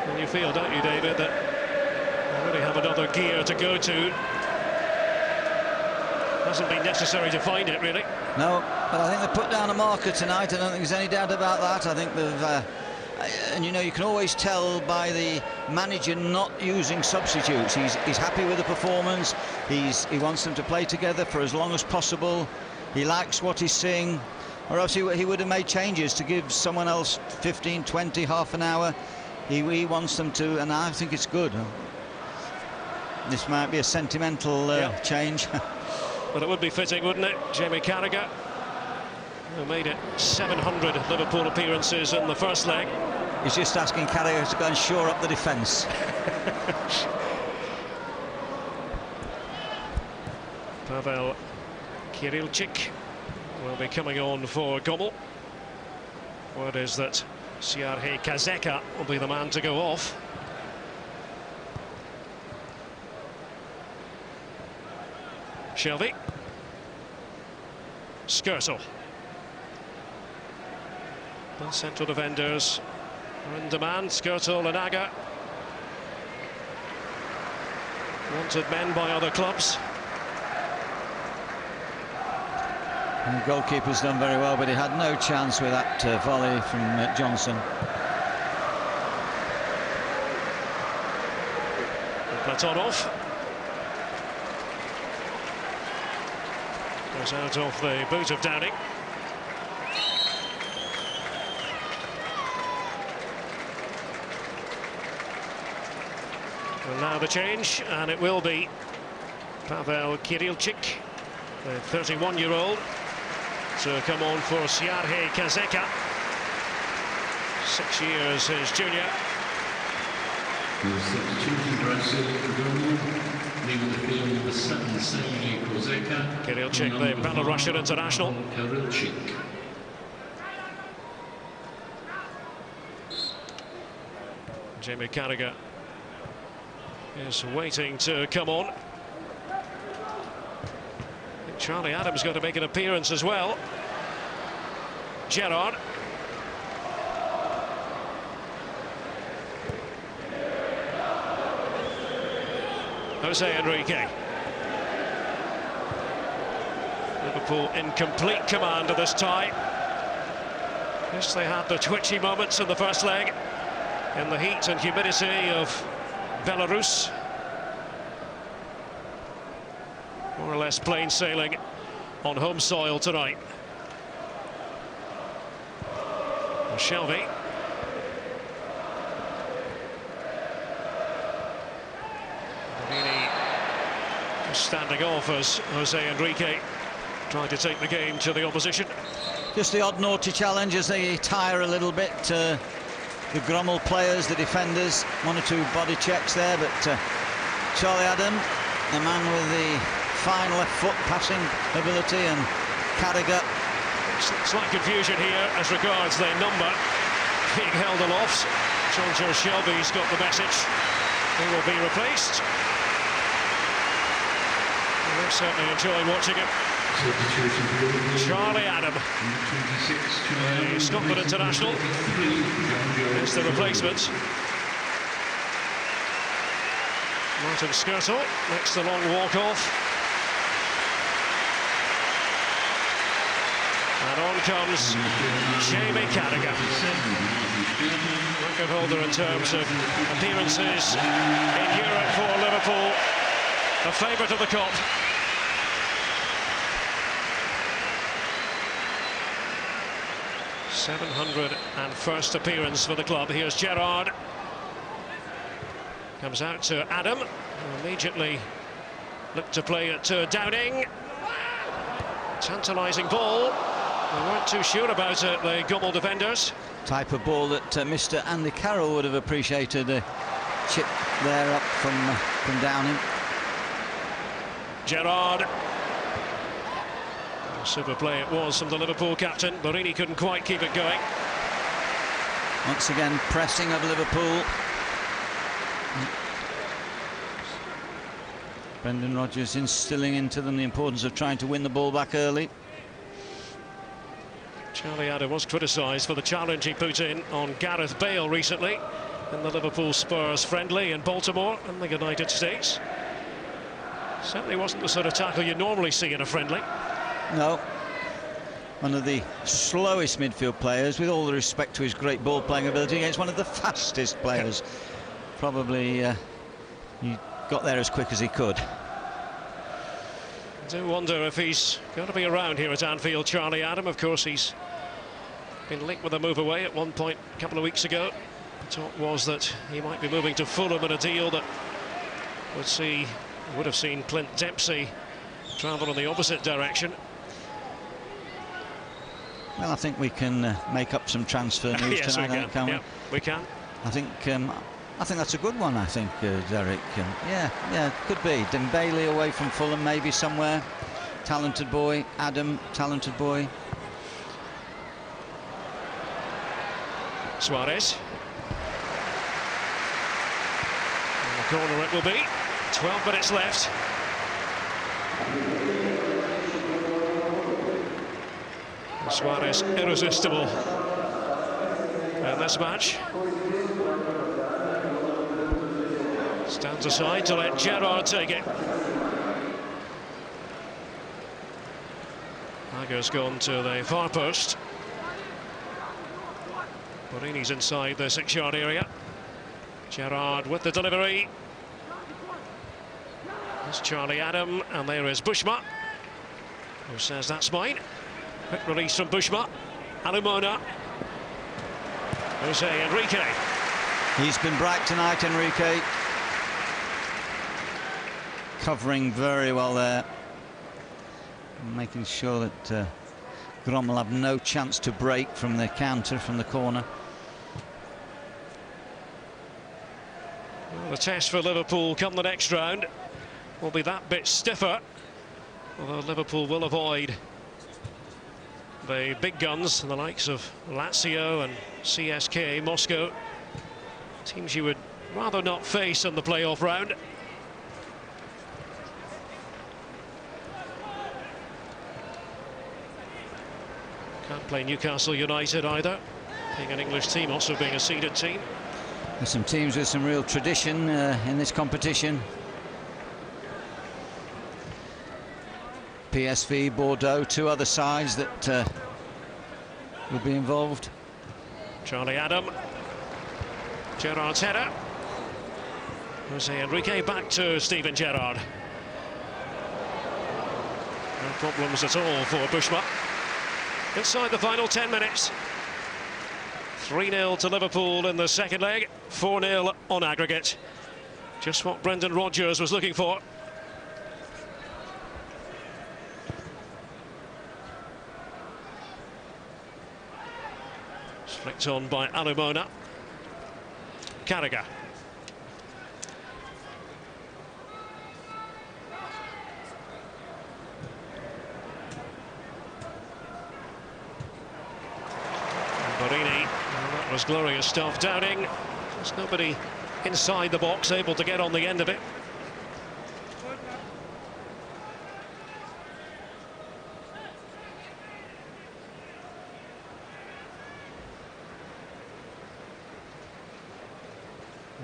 And you feel, don't you, David, that they really have another gear to go to. Hasn't been necessary to find it, really. No, but I think they put down a marker tonight. I don't think there's any doubt about that. I think they've... and you know, you can always tell by the manager not using substitutes. He's happy with the performance. He wants them to play together for as long as possible. He likes what he's seeing, or else he would have made changes to give someone else 15, 20, half an hour. He wants them to, and I think it's good. This might be a sentimental change. Well, it would be fitting, wouldn't it? Jamie Carragher, who made it 700 Liverpool appearances in the first leg. He's just asking Carragher to go and shore up the defence. Pavel Kirilchik will be coming on for Gomel. Word is that Siarhe Kazeka will be the man to go off. Shelby. Skirtle. The central defenders are in demand. Skirtle and Aga. Wanted men by other clubs. And the goalkeeper's done very well, but he had no chance with that volley from Johnson. Platonov. Goes out of the boot of Downing. And now the change, and it will be Pavel Kirilchik, the 31-year-old, to come on for Siarhe Kazeka. 6 years his junior. The substitution Brazil Gomel, leaving the field number 7, Sergei Kozeka. Kirilchik, the Belarusian international. Kirilchik. Jamie Carragher is waiting to come on. I think Charlie Adams going to make an appearance as well. Gerrard. Jose Enrique. Liverpool in complete command of this tie. Yes, they had the twitchy moments in the first leg in the heat and humidity of Belarus. More or less plain sailing on home soil tonight. Shelby. Really standing off as Jose Enrique trying to take the game to the opposition. Just the odd naughty challenge as they tire a little bit. The Gomel players, the defenders, 1 or 2 body checks there, but Charlie Adam, the man with the fine left foot passing ability, and Carragher. Slight confusion here as regards their number being held aloft. John Shelby's got the message. He will be replaced. And they're certainly enjoying watching him. Charlie Adam, the Scotland international, is the replacement. Martin Skirtle makes the long walk off. And on comes Jamie Carragher. Record holder in terms of appearances in Europe for Liverpool. A favourite of the Cup. #701st appearance for the club. Here's Gerrard. Comes out to Adam, who immediately looked to play it to Downing. Tantalising ball. They weren't too sure about it, the Gomel defenders. Type of ball that Mr. Andy Carroll would have appreciated. A chip there up from Downing. Gerrard. Super play it was from the Liverpool captain. Borini couldn't quite keep it going. Once again, pressing of Liverpool. Brendan Rodgers instilling into them the importance of trying to win the ball back early. Charlie Adam was criticised for the challenge he put in on Gareth Bale recently in the Liverpool Spurs friendly in Baltimore in the United States. Certainly wasn't the sort of tackle you normally see in a friendly. No. One of the slowest midfield players, with all the respect to his great ball-playing ability, against one of the fastest players. Probably he got there as quick as he could. I do wonder if he's going to be around here at Anfield, Charlie Adam. Of course, he's been linked with a move away at one point a couple of weeks ago. The talk was that he might be moving to Fulham in a deal that would have seen Clint Dempsey travel in the opposite direction. Well, I think we can make up some transfer news yes, tonight, can't we? Yeah, we can. I think that's a good one. I think, Derek. Yeah, could be. Dembele away from Fulham, maybe somewhere. Talented boy. Adam, talented boy. Suarez. In the corner it will be. 12 minutes left. Suarez irresistible in this match. Stands aside to let Gerrard take it. Tiger's gone to the far post. Borini's inside the 6-yard area. Gerrard with the delivery. There's Charlie Adam, and there is Bushma, who says that's mine. Quick release from Bushma. Alumona. Jose Enrique. He's been bright tonight, Enrique. Covering very well there. Making sure that Gomel have no chance to break from the counter from the corner. Well, the test for Liverpool come the next round will be that bit stiffer, although Liverpool will avoid the big guns, the likes of Lazio and CSK Moscow, teams you would rather not face in the playoff round. Can't play Newcastle United either, being an English team, also being a seeded team. There's some teams with some real tradition in this competition. PSV, Bordeaux, two other sides that will be involved. Charlie Adam, Gerrard's header. Jose Enrique back to Steven Gerrard. No problems at all for Bushma. Inside the final 10 minutes. 3-0 to Liverpool in the second leg, 4-0 on aggregate. Just what Brendan Rodgers was looking for. Flicked on by Alumona. Carragher. Borini. That was glorious stuff. Downing. There's nobody inside the box able to get on the end of it.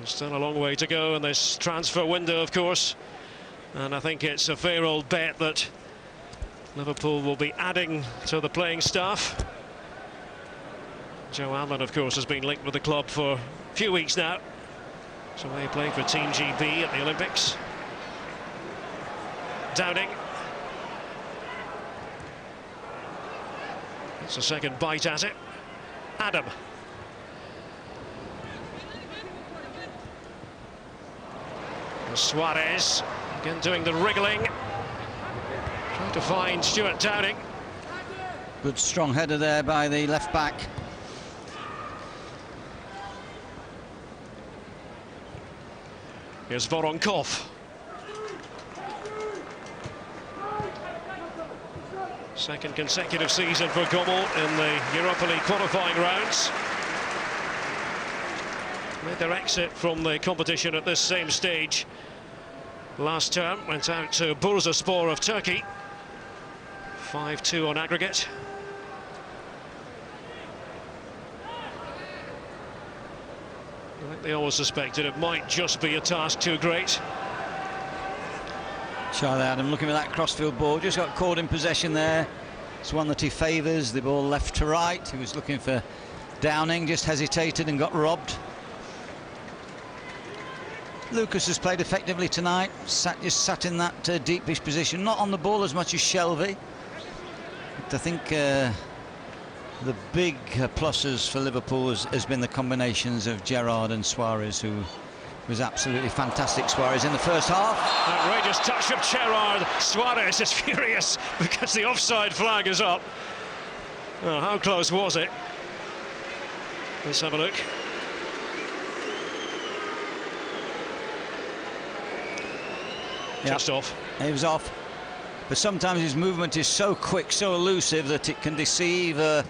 Still a long way to go in this transfer window, of course, and I think it's a fair old bet that Liverpool will be adding to the playing staff. Joe Allen, of course, has been linked with the club for a few weeks now. So they playing for Team GB at the Olympics. Downing. It's a second bite at it. Adam. Suarez again doing the wriggling, trying to find Stuart Downing. Good strong header there by the left back. Here's Voronkov. Second consecutive season for Gomel in the Europa League qualifying rounds. Made their exit from the competition at this same stage last term, went out to Bursaspor of Turkey. 5-2 on aggregate. I think they always suspected it might just be a task too great. Charlie Adam looking at that crossfield ball, just got caught in possession there. It's one that he favours, the ball left to right. He was looking for Downing, just hesitated and got robbed. Lucas has played effectively tonight, just sat in that deepish position, not on the ball as much as Shelvey. But I think the big pluses for Liverpool has been the combinations of Gerrard and Suarez, who was absolutely fantastic. Suarez in the first half. Outrageous touch from Gerrard. Suarez is furious because the offside flag is up. Oh, how close was it? Let's have a look. Just off. He was off. But sometimes his movement is so quick, so elusive, that it can deceive a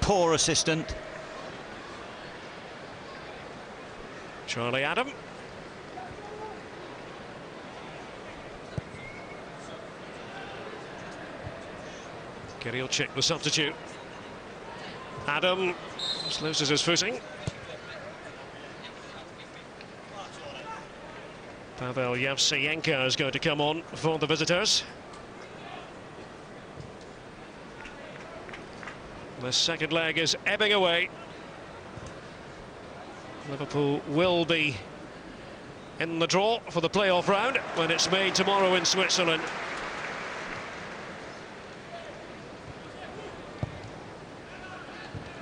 poor assistant. Charlie Adam. Kirilchik, the substitute. Adam just loses his footing. Pavel Yavseyenko is going to come on for the visitors. The second leg is ebbing away. Liverpool will be in the draw for the playoff round when it's made tomorrow in Switzerland.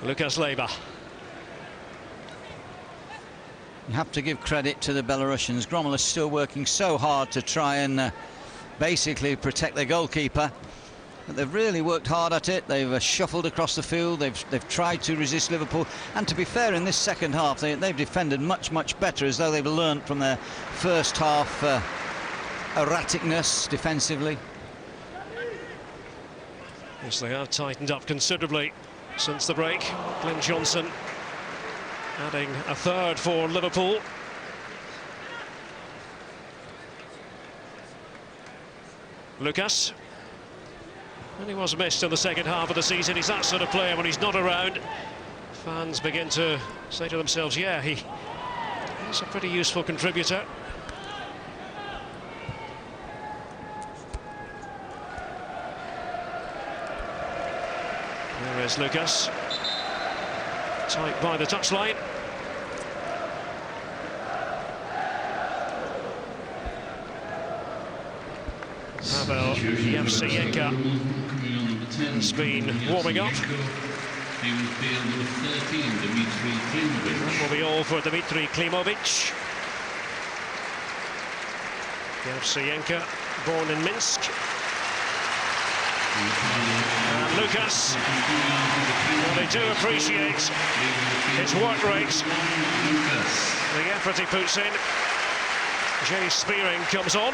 Lukas Leiber. You have to give credit to the Belarusians. Gomel is still working so hard to try and basically protect their goalkeeper. But they've really worked hard at it. They've shuffled across the field. They've tried to resist Liverpool. And to be fair, in this second half, they've defended much better, as though they've learnt from their first half erraticness defensively. Yes, they have tightened up considerably since the break. Glenn Johnson adding a third for Liverpool. Lucas. And he was missed in the second half of the season. He's that sort of player. When he's not around, fans begin to say to themselves, yeah, he's a pretty useful contributor. There is Lucas. Tight by the touchline. Pavel Yevseyenko has been warming up. That will be all for Dmitry Klimovic. Yevseyenko, born in Minsk. And Lucas, well, they do appreciate his work rate. The effort he puts in. Jay Spearing comes on.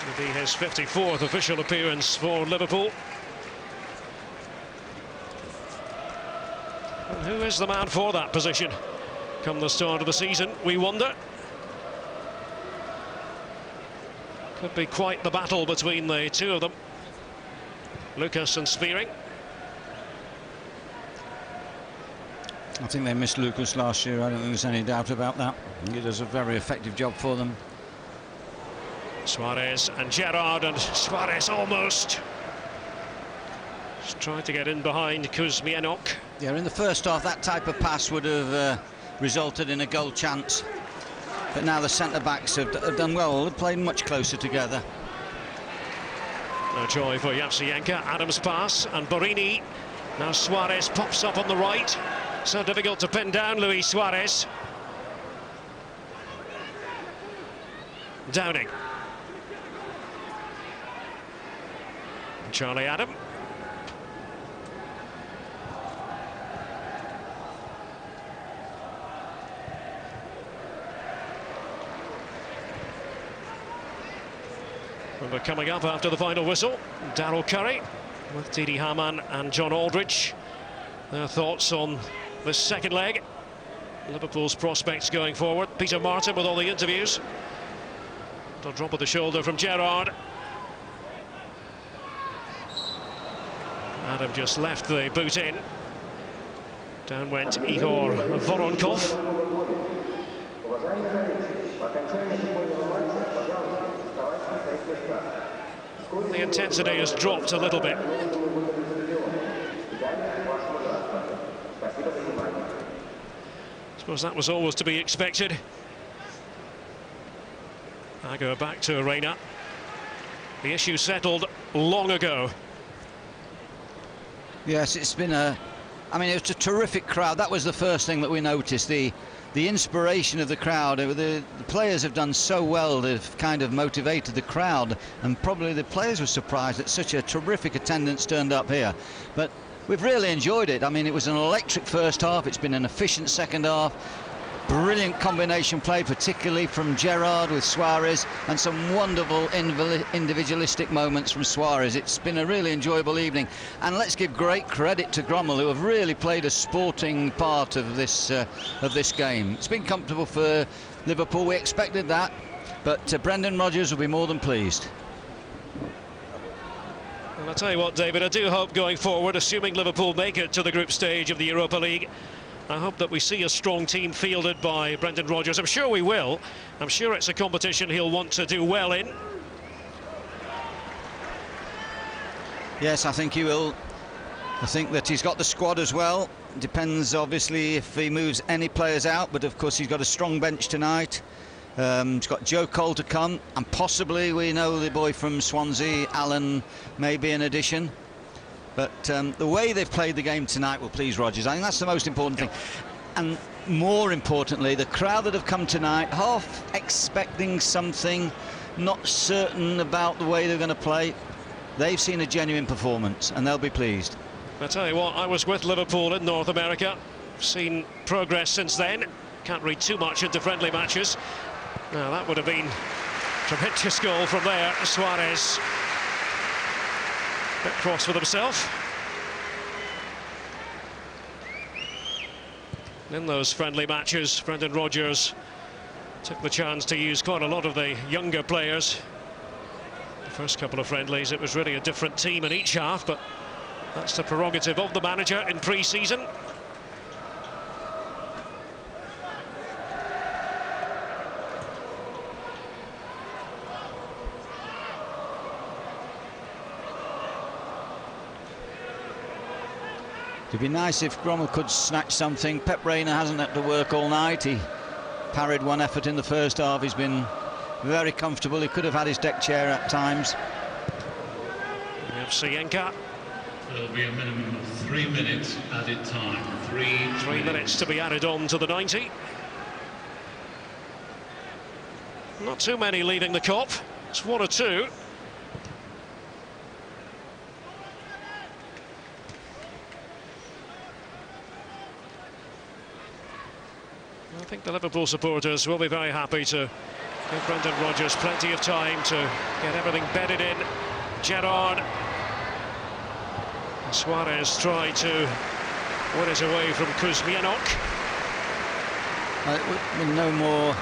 It'll be his 54th official appearance for Liverpool. And who is the man for that position come the start of the season, we wonder? Could be quite the battle between the two of them, Lucas and Spearing. I think they missed Lucas last year. I don't think there's any doubt about that. I think he does a very effective job for them. Suarez and Gerrard, and Suarez almost just tried to get in behind Kuzmianok. Yeah, in the first half, that type of pass would have resulted in a goal chance. But now the centre-backs have done well. They've played much closer together. No joy for Yevseyenko. Adams pass, and Borini. Now Suarez pops up on the right. So difficult to pin down Luis Suarez. Downing. Charlie Adam. And we're coming up after the final whistle. Darryl Curry with Didi Hamann and John Aldridge. Their thoughts on this second leg. Liverpool's prospects going forward. Peter Martin with all the interviews. A drop of the shoulder from Gerrard. Adam just left the boot in. Down went Igor Voronkov. The intensity has dropped a little bit. I suppose that was always to be expected. I go back to Arena. The issue settled long ago. Yes, it's been I mean, it was a terrific crowd. That was the first thing that we noticed, the inspiration of the crowd. The players have done so well. They've kind of motivated the crowd, and probably the players were surprised that such a terrific attendance turned up here. But we've really enjoyed it. I mean, it was an electric first half. It's been an efficient second half. Brilliant combination play, particularly from Gerrard with Suarez, and some wonderful individualistic moments from Suarez. It's been a really enjoyable evening, and let's give great credit to Gomel, who have really played a sporting part of this game. It's been comfortable for Liverpool. We expected that, but Brendan Rodgers will be more than pleased. Well, I'll tell you what, David, I do hope going forward, assuming Liverpool make it to the group stage of the Europa League, I hope that we see a strong team fielded by Brendan Rodgers. I'm sure we will. I'm sure it's a competition he'll want to do well in. Yes, I think he will. I think that he's got the squad as well. Depends, obviously, if he moves any players out, but of course he's got a strong bench tonight. He's got Joe Cole to come, and possibly, we know the boy from Swansea, Allen, may be an addition. But the way they've played the game tonight will please Rodgers. I think that's the most important thing. And more importantly, the crowd that have come tonight, half expecting something, not certain about the way they're going to play, they've seen a genuine performance, and they'll be pleased. I tell you what, I was with Liverpool in North America, seen progress since then. Can't read too much into friendly matches. Now that would have been a tremendous goal from there. Suarez, a bit cross with himself. In those friendly matches, Brendan Rodgers took the chance to use quite a lot of the younger players. The first couple of friendlies, it was really a different team in each half, but that's the prerogative of the manager in pre-season. It'd be nice if Gomel could snatch something. Pep Reina hasn't had to work all night. He parried one effort in the first half. He's been very comfortable. He could have had his deck chair at times. We have Sienka. There'll be a minimum of 3 minutes added time. 3 minutes to be added on to the 90. Not too many leaving the Kop. It's 1 or 2. I think the Liverpool supporters will be very happy to give Brendan Rodgers plenty of time to get everything bedded in. Gerrard. Suarez tried to win it away from Kuzmianok. It would have been no more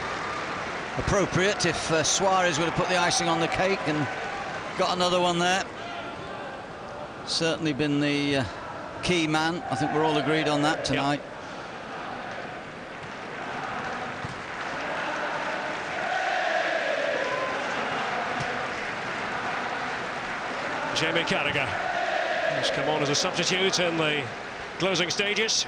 appropriate if Suarez would have put the icing on the cake and got another one there. Certainly been the key man. I think we're all agreed on that tonight. Yep. Jamie Carragher has come on as a substitute in the closing stages.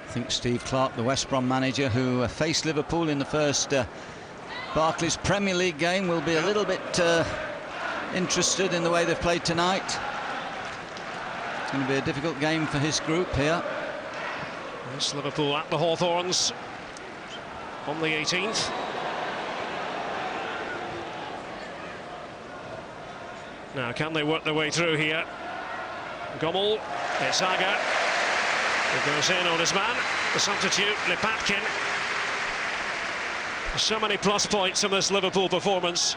I think Steve Clarke, the West Brom manager, who faced Liverpool in the first Barclays Premier League game, will be a little bit interested in the way they've played tonight. It's going to be a difficult game for his group here. Yes, Liverpool at the Hawthorns on the 18th. Now, can they work their way through here? Gomel, it's Aga. He goes in on his man, the substitute, Lepatkin. So many plus points from this Liverpool performance.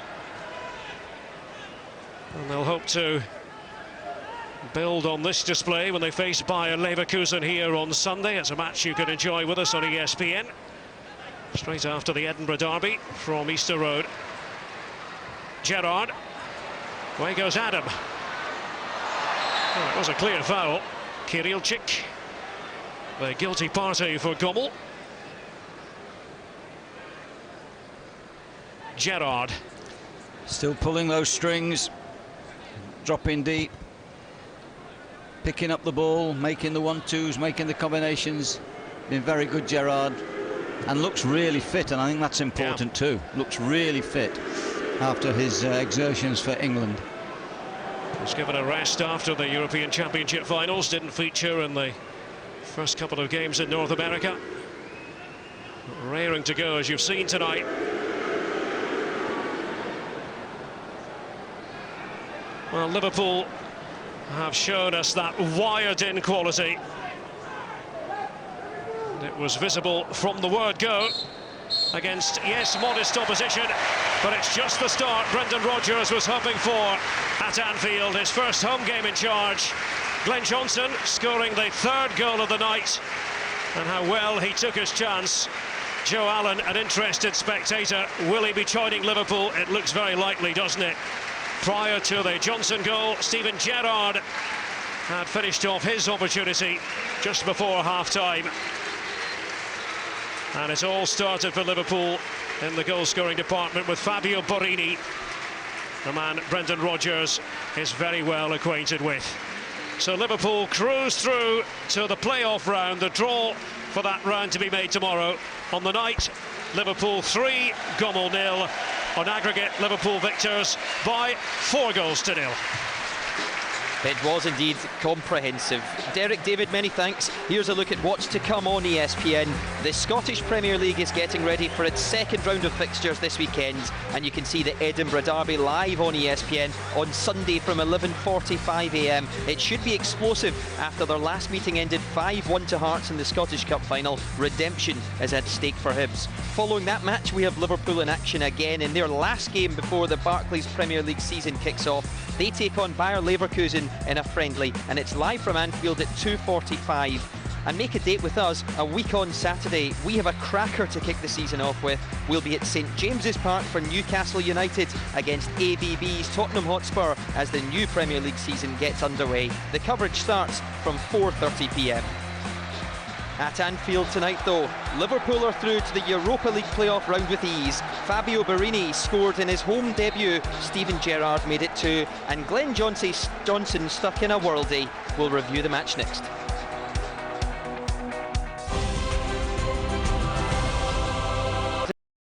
And they'll hope to build on this display when they face Bayer Leverkusen here on Sunday. It's a match you can enjoy with us on ESPN. Straight after the Edinburgh derby from Easter Road. Gerrard. Away goes Adam. Oh, it was a clear foul. Kirilchik, the guilty party for Gomel. Gerrard. Still pulling those strings, dropping deep, picking up the ball, making the 1-2s, making the combinations. Been very good, Gerrard, and looks really fit, and I think that's important too. Looks really fit after his exertions for England. Was given a rest after the European Championship finals, didn't feature in the first couple of games in North America. Raring to go, as you've seen tonight. Well, Liverpool have shown us that wired-in quality. And it was visible from the word go against, yes, modest opposition, but it's just the start Brendan Rodgers was hoping for at Anfield, his first home game in charge. Glenn Johnson scoring the 3rd goal of the night, and how well he took his chance. Joe Allen, an interested spectator. Will he be joining Liverpool? It looks very likely, doesn't it? Prior to the Johnson goal, Steven Gerrard had finished off his opportunity just before half-time. And it's all started for Liverpool in the goal-scoring department with Fabio Borini the man Brendan Rodgers is very well acquainted with. So Liverpool cruise through to the playoff round, the draw for that round to be made tomorrow. On the night, Liverpool 3, Gomel 0. On aggregate, Liverpool victors by 4-0. It was indeed comprehensive. Derek, David, many thanks. Here's a look at what's to come on ESPN. The Scottish Premier League is getting ready for its second round of fixtures this weekend, and you can see the Edinburgh Derby live on ESPN on Sunday from 11:45 AM. It should be explosive after their last meeting ended 5-1 to Hearts in the Scottish Cup final. Redemption is at stake for Hibs. Following that match, we have Liverpool in action again in their last game before the Barclays Premier League season kicks off. They take on Bayer Leverkusen in a friendly, and it's live from Anfield at 2:45. And make a date with us a week on Saturday. We have a cracker to kick the season off with. We'll be at St James's Park for Newcastle United against AVB's Tottenham Hotspur as the new Premier League season gets underway. The coverage starts from 4:30 PM. At Anfield tonight though, Liverpool are through to the Europa League playoff round with ease. Fabio Borini scored in his home debut, Steven Gerrard made it 2, and Glenn Johnson stuck in a worldie. We'll review the match next.